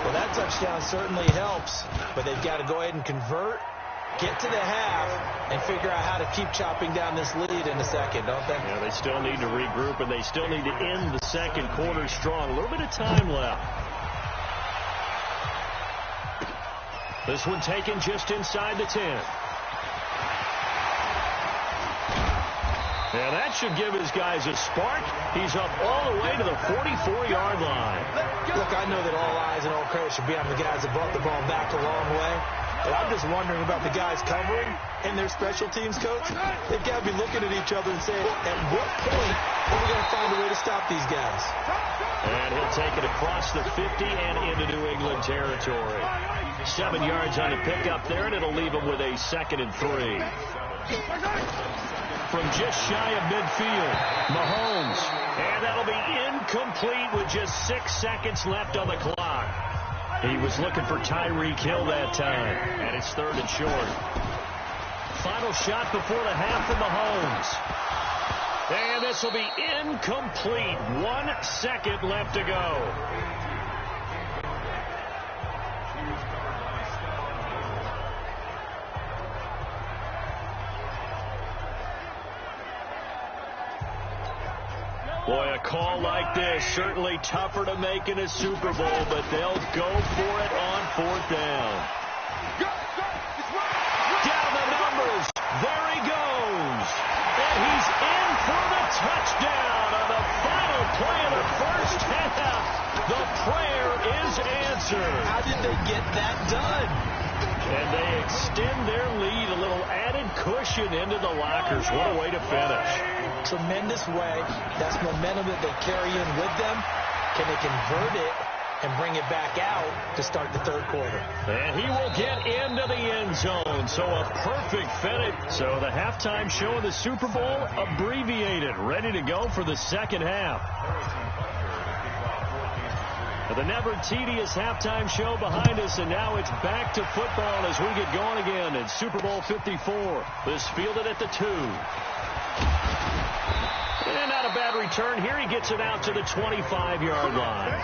Well, that touchdown certainly helps, but they've got to go ahead and convert, get to the half, and figure out how to keep chopping down this lead in the second, don't they? Yeah, they still need to regroup, and they still need to end the second quarter strong. A little bit of time left. This one taken just inside the 10. Yeah, that should give his guys a spark. He's up all the way to the 44-yard line. Look, I know that all eyes and all credit should be on the guys that brought the ball back a long way. But I'm just wondering about the guys covering and their special teams coach. They've got to be looking at each other and saying, at what point are we going to find a way to stop these guys? And he'll take it across the 50 and into New England territory. 7 yards on the pickup there, and it'll leave him with a 2nd and 3. From just shy of midfield, Mahomes. And that'll be incomplete with just 6 seconds left on the clock. He was looking for Tyreek Hill that time, and it's 3rd and short. Final shot before the half from Mahomes. And this will be incomplete. 1 second left to go. Boy, a call like this, certainly tougher to make in a Super Bowl, but they'll go for it on 4th down. Down the numbers. There he goes. And he's in for the touchdown on the final play of the first half. The prayer is answered. How did they get that done? And they extend their lead, a little added cushion into the lockers. What a way to finish. Tremendous way. That's momentum that they carry in with them. Can they convert it and bring it back out to start the 3rd quarter? And he will get into the end zone. So a perfect finish. So the halftime show of the Super Bowl abbreviated, ready to go for the second half. The never tedious halftime show behind us, and now it's back to football as we get going again in Super Bowl 54. This fielded at the 2. And out of bad return here. He gets it out to the 25-yard line.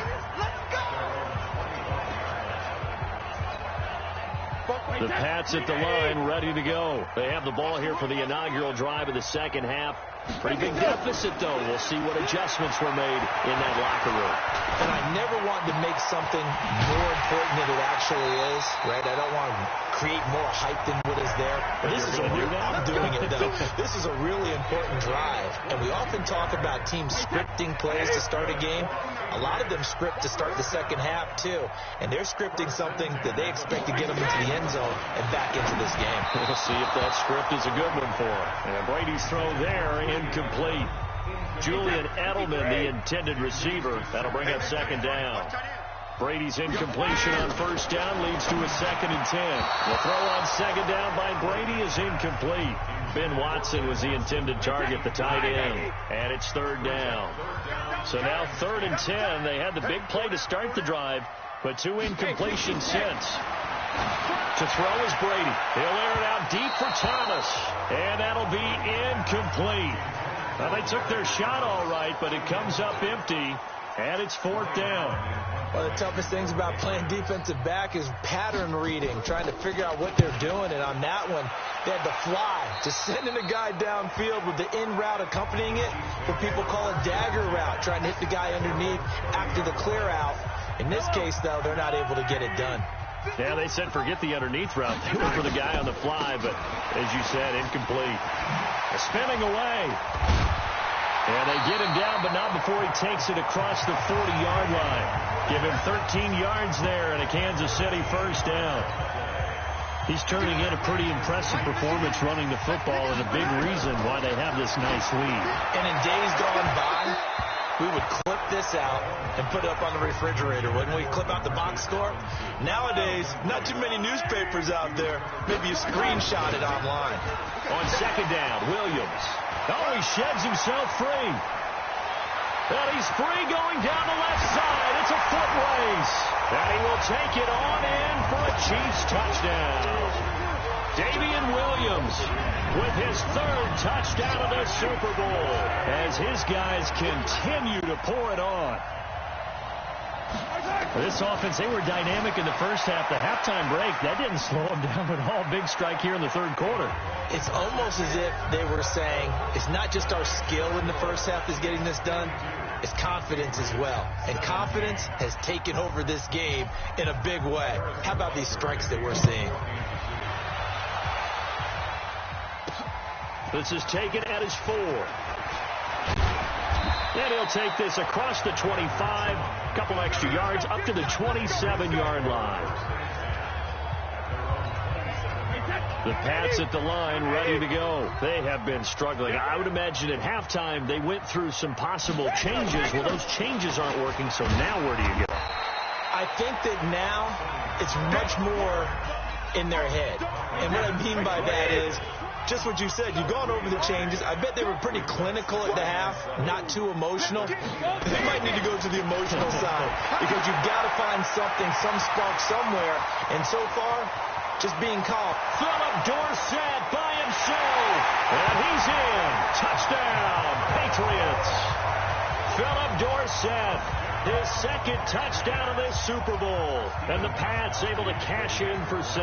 The Pats at the line, ready to go. They have the ball here for the inaugural drive of the second half. Pretty big deficit, though. We'll see what adjustments were made in that locker room. And I never want to make something more important than it actually is, right? I don't want to create more hype than what is there. But this is I'm doing it, though. This is a really important drive. And we often talk about teams scripting plays to start a game. A lot of them script to start the second half, too. And they're scripting something that they expect to get them into the end zone and back into this game. We'll see if that script is a good one for them. And Brady's throw there, incomplete. Julian Edelman, the intended receiver. That'll bring up second down. Brady's incompletion on first down leads to a 2nd and 10. The throw on second down by Brady is incomplete. Ben Watson was the intended target, the tight end. And it's 3rd down. So now 3rd and 10. They had the big play to start the drive, but 2 incompletions since. To throw is Brady. He'll air it out deep for Thomas. And that'll be incomplete. Well, they took their shot all right, but it comes up empty. And it's 4th down. One of the toughest things about playing defensive back is pattern reading, trying to figure out what they're doing. And on that one, they had to fly, just sending a guy downfield with the in route accompanying it. What people call a dagger route, trying to hit the guy underneath after the clear out. In this case, though, they're not able to get it done. Yeah, they said forget the underneath route. They went for the guy on the fly, but as you said, incomplete. Spinning away. And they get him down, but not before he takes it across the 40-yard line. Give him 13 yards there and a Kansas City first down. He's turning in a pretty impressive performance running the football, and a big reason why they have this nice lead. And in days gone by, we would clip this out and put it up on the refrigerator, wouldn't we? Clip out the box score. Nowadays, not too many newspapers out there. Maybe you screenshot it online. On second down, Williams. Oh, he sheds himself free. And he's free going down the left side. It's a foot race. And he will take it on in for a Chiefs touchdown. Damian Williams with his 3rd touchdown of the Super Bowl as his guys continue to pour it on. This offense, they were dynamic in the first half. The halftime break, that didn't slow them down at all. Big strike here in the 3rd quarter. It's almost as if they were saying, it's not just our skill in the first half is getting this done, it's confidence as well. And confidence has taken over this game in a big way. How about these strikes that we're seeing? This is taken at his 4. And he'll take this across the 25, a couple extra yards, up to the 27-yard line. The Pats at the line, ready to go. They have been struggling. I would imagine at halftime they went through some possible changes. Well, those changes aren't working, so now where do you go? I think that now it's much more in their head. And what I mean by that is, just what you said, you've gone over the changes. I bet they were pretty clinical at the half, not too emotional. They might need to go to the emotional side because you've got to find something, some spark somewhere. And so far, just being calm. Philip Dorsett by himself. And he's in. Touchdown, Patriots. Philip Dorsett, his 2nd touchdown of this Super Bowl. And the Pats able to cash in for 6.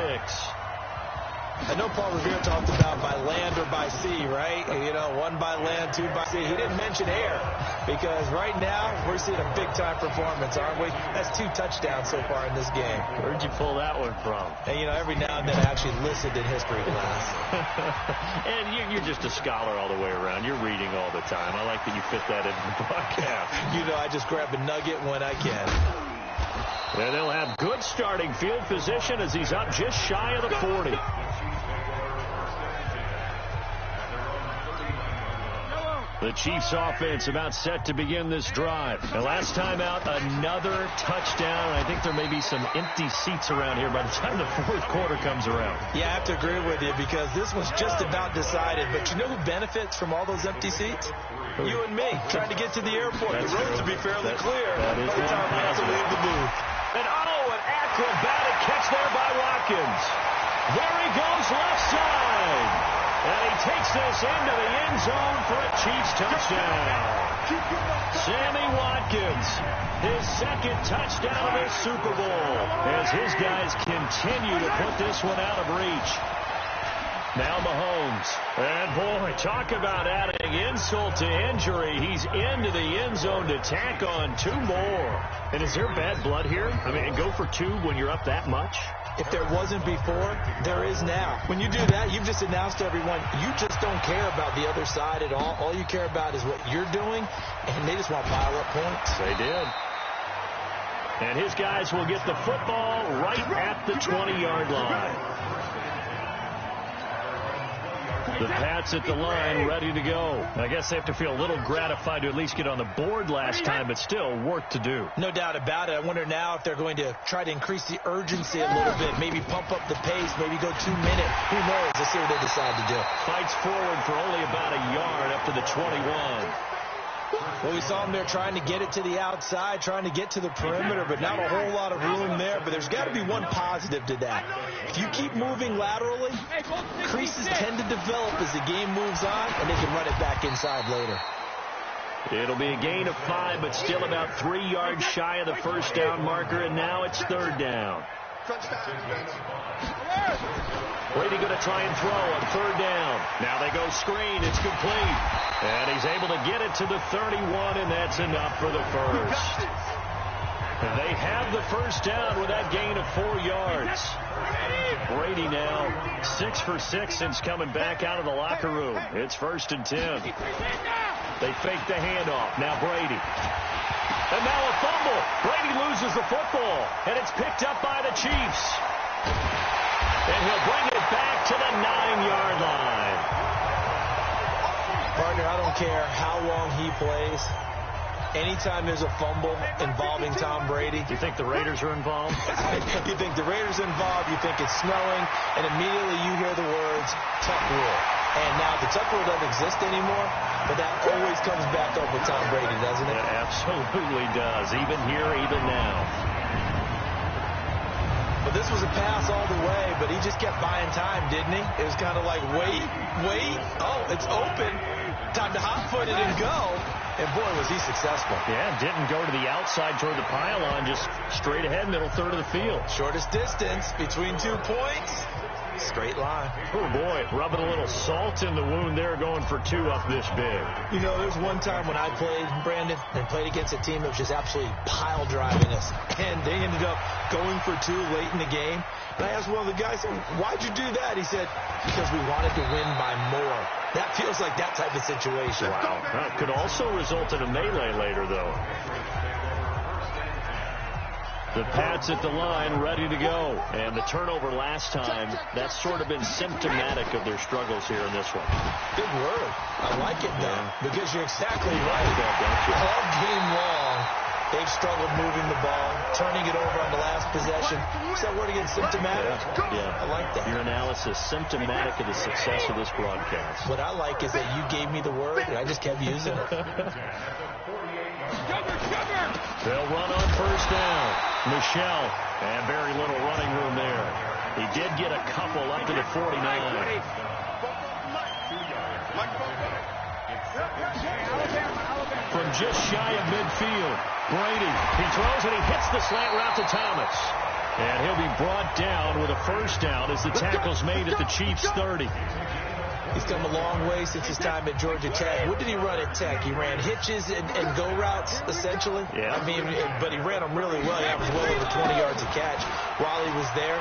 I know Paul Revere talked about by land or by sea, right? You know, 1 by land, 2 by sea. He didn't mention air because right now we're seeing a big-time performance, aren't we? That's 2 touchdowns so far in this game. Where'd you pull that one from? And, you know, every now and then I actually listened in history class. And you're just a scholar all the way around. You're reading all the time. I like that you fit that into the podcast. You know, I just grab a nugget when I can. And they'll have good starting field position as he's up just shy of the 40. The Chiefs offense about set to begin this drive. The last time out, another touchdown. I think there may be some empty seats around here by the time the 4th quarter comes around. Yeah, I have to agree with you because this one's just about decided. But you know who benefits from all those empty seats? You and me, trying to get to the airport. The roads will be fairly clear by the time we have to leave the booth. And an acrobatic catch there by Watkins. There he goes left side. And he takes this into the end zone for a Chiefs touchdown. Sammy Watkins, his second touchdown of the Super Bowl, as his guys continue to put this one out of reach. Now Mahomes. And boy, talk about adding insult to injury. He's into the end zone to tack on 2 more. And is there bad blood here? I mean, go for 2 when you're up that much? If there wasn't before, there is now. When you do that, you've just announced to everyone, you just don't care about the other side at all. All you care about is what you're doing, and they just want to pile up points. They did. And his guys will get the football right at the 20-yard line. The Pats at the line, ready to go. I guess they have to feel a little gratified to at least get on the board last time, but still work to do. No doubt about it. I wonder now if they're going to try to increase the urgency a little bit, maybe pump up the pace, maybe go 2 minute. Who knows? Let's see what they decide to do. Fights forward for only about a yard up to the 21. Well, we saw him there trying to get it to the outside, trying to get to the perimeter, but not a whole lot of room there. But there's got to be one positive to that. If you keep moving laterally, creases tend to develop as the game moves on, and they can run it back inside later. It'll be a gain of 5, but still about 3 yards shy of the first down marker, and now it's 3rd down. Brady going to try and throw on 3rd down. Now they go screen. It's complete. And he's able to get it to the 31, and that's enough for the first. And they have the first down with that gain of 4 yards. Brady now 6 for 6 since coming back out of the locker room. It's 1st and 10. They fake the handoff. Now Brady. And now a fumble. Brady loses the football, and it's picked up by the Chiefs. And he'll bring it back to the 9-yard line. Partner, I don't care how long he plays. Anytime there's a fumble involving Tom Brady. Do you think the Raiders are involved? You think the Raiders are involved, you think it's snowing, and immediately you hear the words, tuck rule. And now the tuck rule doesn't exist anymore, but that always comes back up with Tom Brady, doesn't it? It absolutely does, even here, even now. But this was a pass all the way, but he just kept buying time, didn't he? It was kind of like, wait, oh, it's open. Time to hot-foot it and go. And, boy, was he successful. Yeah, didn't go to the outside toward the pylon, just straight ahead, middle third of the field. Shortest distance between 2 points. Straight line. Oh, boy, rubbing a little salt in the wound there, going for 2 up this big. You know, there's one time when I played, Brandon, and played against a team that was just absolutely pile driving us. And they ended up going for 2 late in the game. And I asked one of the guys, why'd you do that? He said, because we wanted to win by more. That feels like that type of situation. Wow. That could also result in a melee later, though. The Pats at the line, ready to go. And the turnover last time, that's sort of been symptomatic of their struggles here in this one. Good word. I like it, though, because you're exactly You right. like that, don't you? All game long, they've struggled moving the ball, turning it over on the last possession. Is that word again, symptomatic? Yeah. I like that. Your analysis, symptomatic of the success of this broadcast. What I like is that you gave me the word, and I just kept using it. They'll run on first down. Michelle, and very little running room there. He did get a couple up to the 49. From just shy of midfield, Brady, he throws and he hits the slant route to Thomas. And he'll be brought down with a first down as the tackle's made at the Chiefs' 30. He's come a long way since his time at Georgia Tech. What did he run at Tech? He ran hitches and go routes, essentially. Yeah. I mean, but he ran them really well. He averaged well over 20 yards a catch while he was there.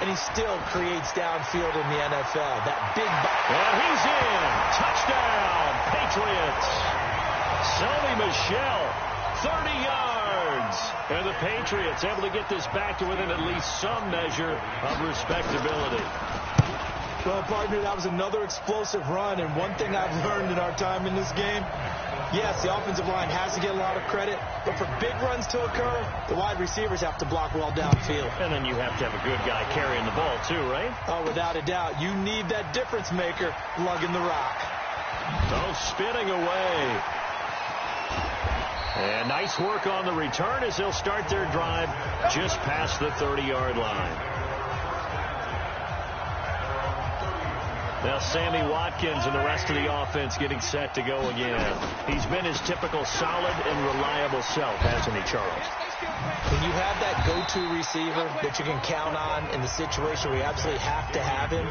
And he still creates downfield in the NFL. That big... And he's in. Touchdown, Patriots. Sony Michel, 30 yards. And the Patriots able to get this back to within at least some measure of respectability. Well, partner, that was another explosive run, and one thing I've learned in our time in this game, yes, the offensive line has to get a lot of credit, but for big runs to occur, the wide receivers have to block well downfield. And then you have to have a good guy carrying the ball, too, right? Oh, without a doubt. You need that difference maker lugging the rock. Oh, spinning away. And nice work on the return as they'll start their drive just past the 30-yard line. Now Sammy Watkins and the rest of the offense getting set to go again. He's been his typical solid and reliable self, hasn't he, Charles? When you have that go-to receiver that you can count on in the situation where you absolutely have to have him,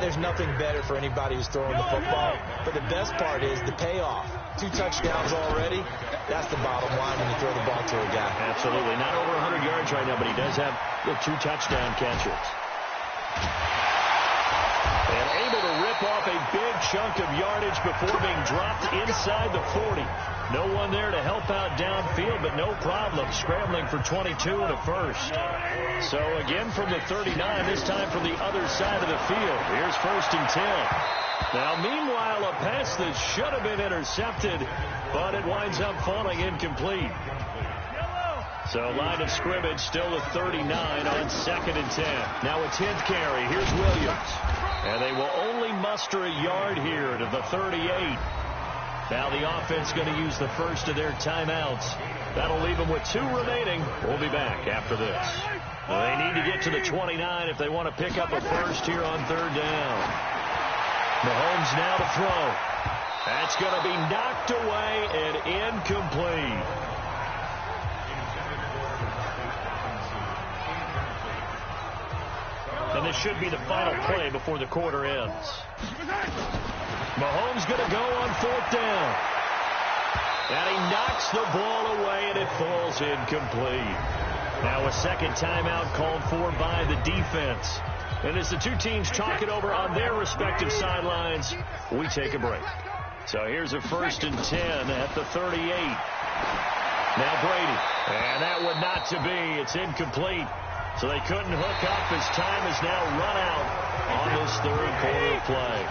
there's nothing better for anybody who's throwing the football. But the best part is the payoff. 2 touchdowns already. That's the bottom line when you throw the ball to a guy. Absolutely. Not over 100 yards right now, but he does have the 2 touchdown catches. And able to rip off a big chunk of yardage before being dropped inside the 40. No one there to help out downfield, but no problem scrambling for 22 and a first. So again from the 39, this time from the other side of the field. Here's 1st and 10. Now, meanwhile, a pass that should have been intercepted, but it winds up falling incomplete. So line of scrimmage still a 39 on 2nd and 10. Now a 10th carry. Here's Williams. And they will only muster a yard here to the 38. Now the offense going to use the first of their timeouts. That'll leave them with 2 remaining. We'll be back after this. They need to get to the 29 if they want to pick up a first here on 3rd down. Mahomes now to throw. That's going to be knocked away and incomplete. And this should be the final play before the quarter ends. Mahomes going to go on 4th down. And he knocks the ball away, and it falls incomplete. Now a second timeout called for by the defense. And as the 2 teams talk it over on their respective sidelines, we take a break. So here's a 1st and 10 at the 38. Now Brady. And that would not to be. It's incomplete. So they couldn't hook up as time is now run out on this 3rd quarter of play.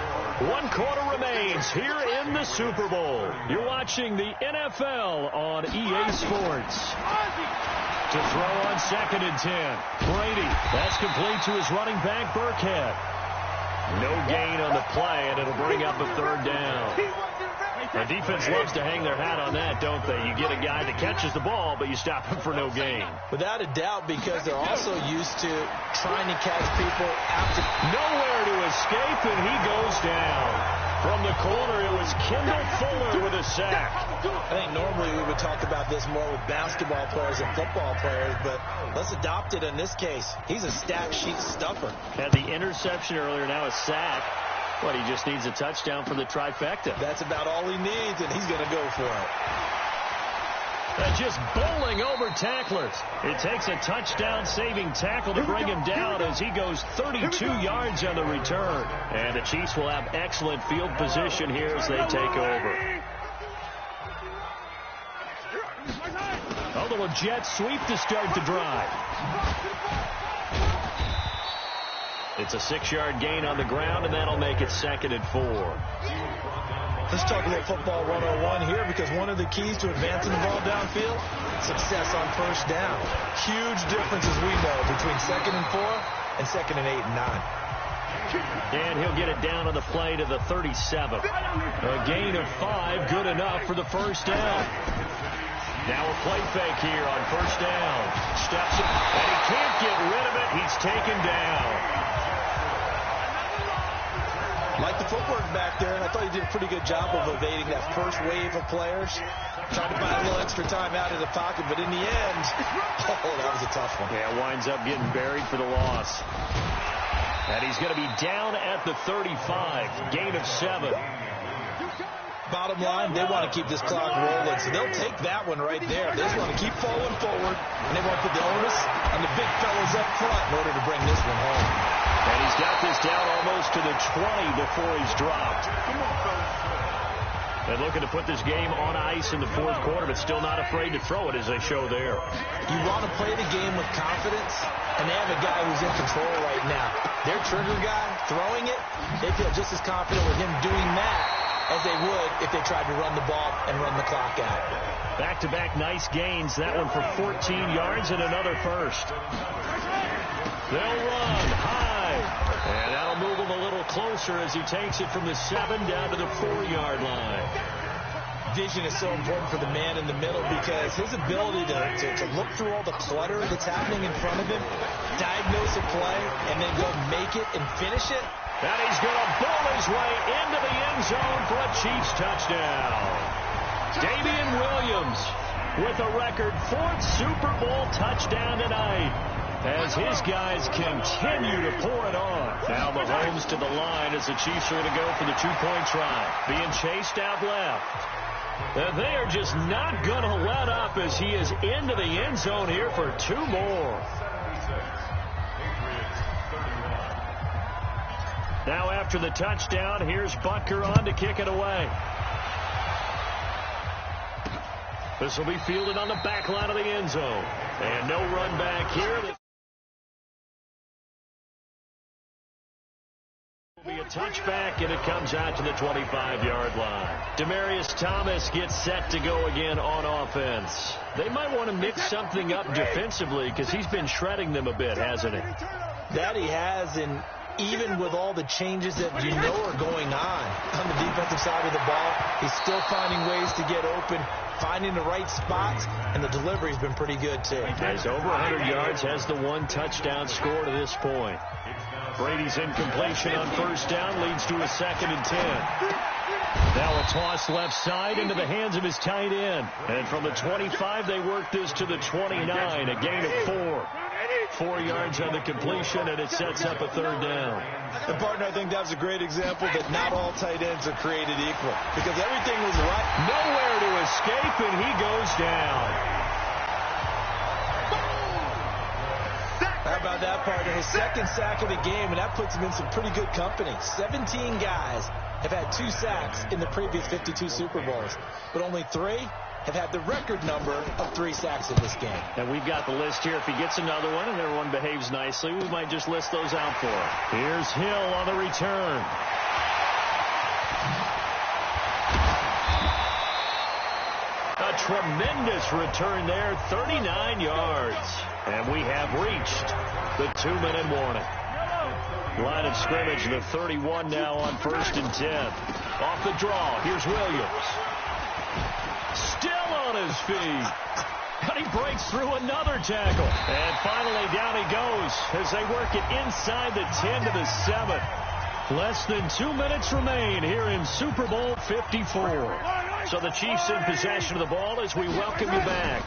1 quarter remains here in the Super Bowl. You're watching the NFL on EA Sports. To throw on 2nd and 10. Brady. That's complete to his running back, Burkhead. No gain on the play, and it'll bring up a 3rd down. The defense loves to hang their hat on that, don't they? You get a guy that catches the ball, but you stop him for no gain. Without a doubt, because they're also used to trying to catch people after. Nowhere to escape, and he goes down. From the corner, it was Kendall Fuller with a sack. I think normally we would talk about this more with basketball players and football players, but let's adopt it in this case. He's a stat sheet stuffer. Had the interception earlier, now a sack. But he just needs a touchdown for the trifecta. That's about all he needs, and he's going to go for it. Just bowling over tacklers. It takes a touchdown-saving tackle to bring him down as he goes 32 yards on the return. And the Chiefs will have excellent field position here as they take over. A little jet sweep to start the drive. It's a 6-yard gain on the ground, and that'll make it 2nd and 4. Let's talk a little football 101 here, because one of the keys to advancing the ball downfield, success on 1st down. Huge difference, as we know, between 2nd and 4 and 2nd and 8 and 9. And he'll get it down on the play to the 37. A gain of 5, good enough for the 1st down. Now a play fake here on 1st down. Steps it, and he can't get rid of it. He's taken down. Like the footwork back there, and I thought he did a pretty good job of evading that first wave of players. Tried to buy a little extra time out of the pocket, but in the end, that was a tough one. Yeah, winds up getting buried for the loss. And he's going to be down at the 35, gain of 7. Bottom line, they want to keep this clock rolling, so they'll take that one right there. They just want to keep falling forward, and they want to put the onus on the big fellas up front in order to bring this one home. And he's got this down almost to the 20 before he's dropped. And looking to put this game on ice in the 4th quarter, but still not afraid to throw it as they show there. You want to play the game with confidence, and they have a guy who's in control right now. Their trigger guy, throwing it, they feel just as confident with him doing that as they would if they tried to run the ball and run the clock out. Back-to-back nice gains. That one for 14 yards and another first. They'll run high. And that'll move him a little closer as he takes it from the 7 down to the 4-yard line. Vision is so important for the man in the middle, because his ability to look through all the clutter that's happening in front of him, diagnose a play, and then go make it and finish it, And he's going to bowl his way into the end zone for a Chiefs touchdown. Damian Williams with a record 4th Super Bowl touchdown tonight as his guys continue to pour it on. Now Mahomes to the line as the Chiefs are going to go for the two-point try. Being chased out left. And they are just not going to let up as he is into the end zone here for 2 more. Now after the touchdown, here's Butker on to kick it away. This will be fielded on the back line of the end zone. And no run back here. Be a touchback, and it comes out to the 25-yard line. Demaryius Thomas gets set to go again on offense. They might want to mix something up defensively because he's been shredding them a bit, hasn't he? That he has, and even with all the changes that you know are going on the defensive side of the ball, he's still finding ways to get open, finding the right spots, and the delivery's been pretty good, too. Has over 100 yards, has the 1 touchdown score to this point. Brady's incompletion on first down leads to a 2nd and 10. Now a toss left side into the hands of his tight end. And from the 25, they work this to the 29, a gain of 4. 4 yards on the completion, and it sets up a 3rd down. And, partner, I think that's a great example that not all tight ends are created equal because everything was right. Nowhere to escape, and he goes down. How about that, partner? His 2nd sack of the game, and that puts him in some pretty good company. 17 guys have had 2 sacks in the previous 52 Super Bowls, but only 3 have had the record number of 3 sacks in this game. And we've got the list here. If he gets another one and everyone behaves nicely, we might just list those out for him. Here's Hill on the return. A tremendous return there, 39 yards. And we have reached the 2-minute warning. Line of scrimmage, the 31 now on 1st and 10. Off the draw, here's Williams. Still on his feet. And he breaks through another tackle. And finally down he goes as they work it inside the 10 to the 7. Less than 2 minutes remain here in Super Bowl 54. So the Chiefs in possession of the ball as we welcome you back.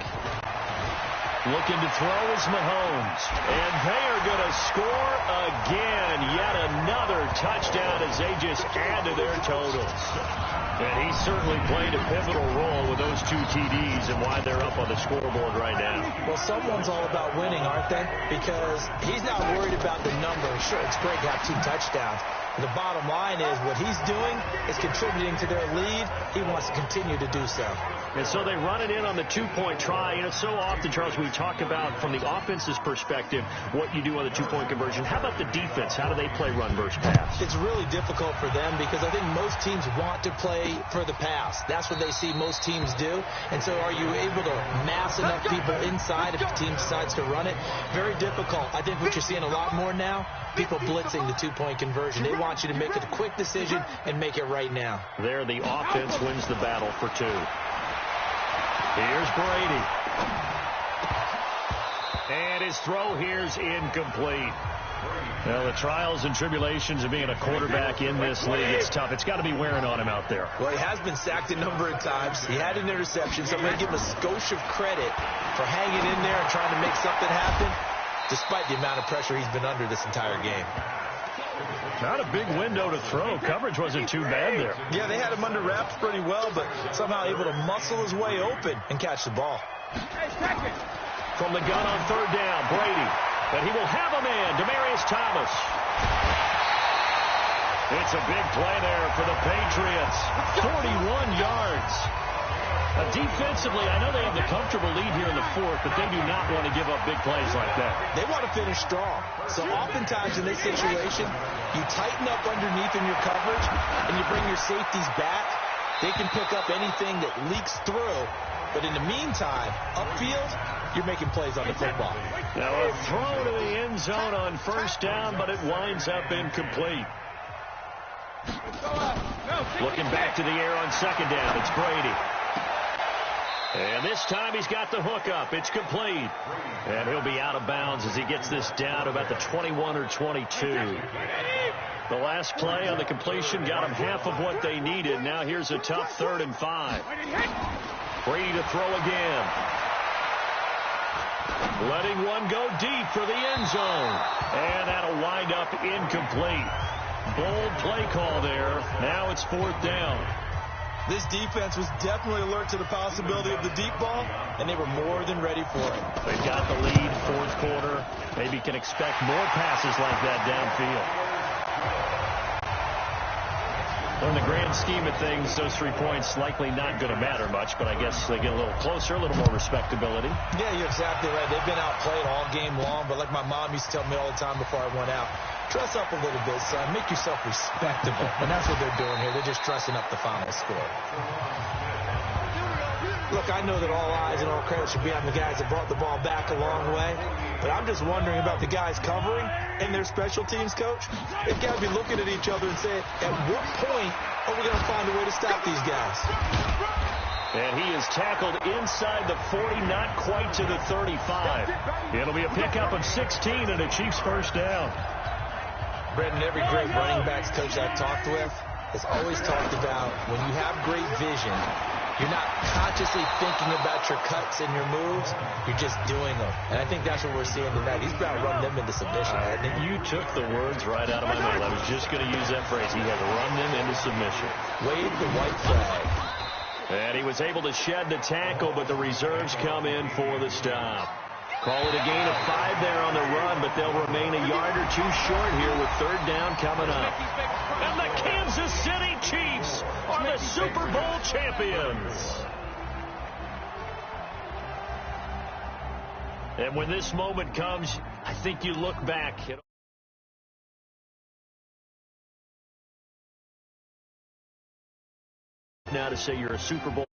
Looking to throw is Mahomes. And they are going to score again. Yet another touchdown as they just add to their totals. And he certainly played a pivotal role with those 2 TDs and why they're up on the scoreboard right now. Well, someone's all about winning, aren't they? Because he's not worried about the number. Sure, it's great to have 2 touchdowns. The bottom line is what he's doing is contributing to their lead. He wants to continue to do so. And so they run it in on the 2-point try. You know, so often, Charles, we talk about from the offense's perspective what you do on the 2-point conversion. How about the defense? How do they play run versus pass? It's really difficult for them because I think most teams want to play for the pass. That's what they see most teams do. And so are you able to mass enough people inside if the team decides to run it? Very difficult. I think what you're seeing a lot more now, people blitzing the 2-point conversion. They want you to make a quick decision and make it right now. There, the offense wins the battle for 2. Here's Brady. And his throw here's incomplete. Well, the trials and tribulations of being a quarterback in this league, it's tough. It's got to be wearing on him out there. Well, he has been sacked a number of times. He had an interception, so I'm going to give him a skosh of credit for hanging in there and trying to make something happen, despite the amount of pressure he's been under this entire game. Not a big window to throw. Coverage wasn't too bad there. Yeah, they had him under wraps pretty well, but somehow able to muscle his way open and catch the ball. From the gun on 3rd down, Brady. But he will have a man, Demaryius Thomas. It's a big play there for the Patriots. 41 yards. Defensively, I know they have the comfortable lead here in the 4th, but they do not want to give up big plays like that. They want to finish strong. So oftentimes in this situation, you tighten up underneath in your coverage, and you bring your safeties back. They can pick up anything that leaks through. But in the meantime, upfield, you're making plays on the football. Now a throw to the end zone on 1st down, but it winds up incomplete. Looking back to the air on 2nd down, it's Brady. And this time he's got the hook up. It's complete. And he'll be out of bounds as he gets this down to about the 21 or 22. The last play on the completion got them half of what they needed. Now here's a tough 3rd and 5. Brady to throw again. Letting one go deep for the end zone. And that'll wind up incomplete. Bold play call there. Now it's 4th down. This defense was definitely alert to the possibility of the deep ball, and they were more than ready for it. They've got the lead, 4th quarter. Maybe can expect more passes like that downfield. Well, in the grand scheme of things, those 3 points likely not going to matter much, but I guess they get a little closer, a little more respectability. Yeah, you're exactly right. They've been outplayed all game long, but like my mom used to tell me all the time before I went out, dress up a little bit, son. Make yourself respectable. And that's what they're doing here. They're just dressing up the final score. Look, I know that all eyes and all credit should be on the guys that brought the ball back a long way, but I'm just wondering about the guys covering and their special teams coach. They've got to be looking at each other and saying, at what point are we going to find a way to stop these guys? And he is tackled inside the 40, not quite to the 35. It'll be a pickup of 16 and a Chiefs first down. Brendan, every great running backs coach I've talked with has always talked about when you have great vision, you're not consciously thinking about your cuts and your moves. You're just doing them. And I think that's what we're seeing tonight. He's about to run them into submission. You took the words right out of my mouth. I was just going to use that phrase. He had run them into submission. Wave the white flag. And he was able to shed the tackle, but the reserves come in for the stop. Call it a gain of 5 there on the run, but they'll remain a yard or two short here with 3rd down coming up. And the Kansas City Chiefs are the Super Bowl champions. And when this moment comes, I think you look back. Now to say you're a Super Bowl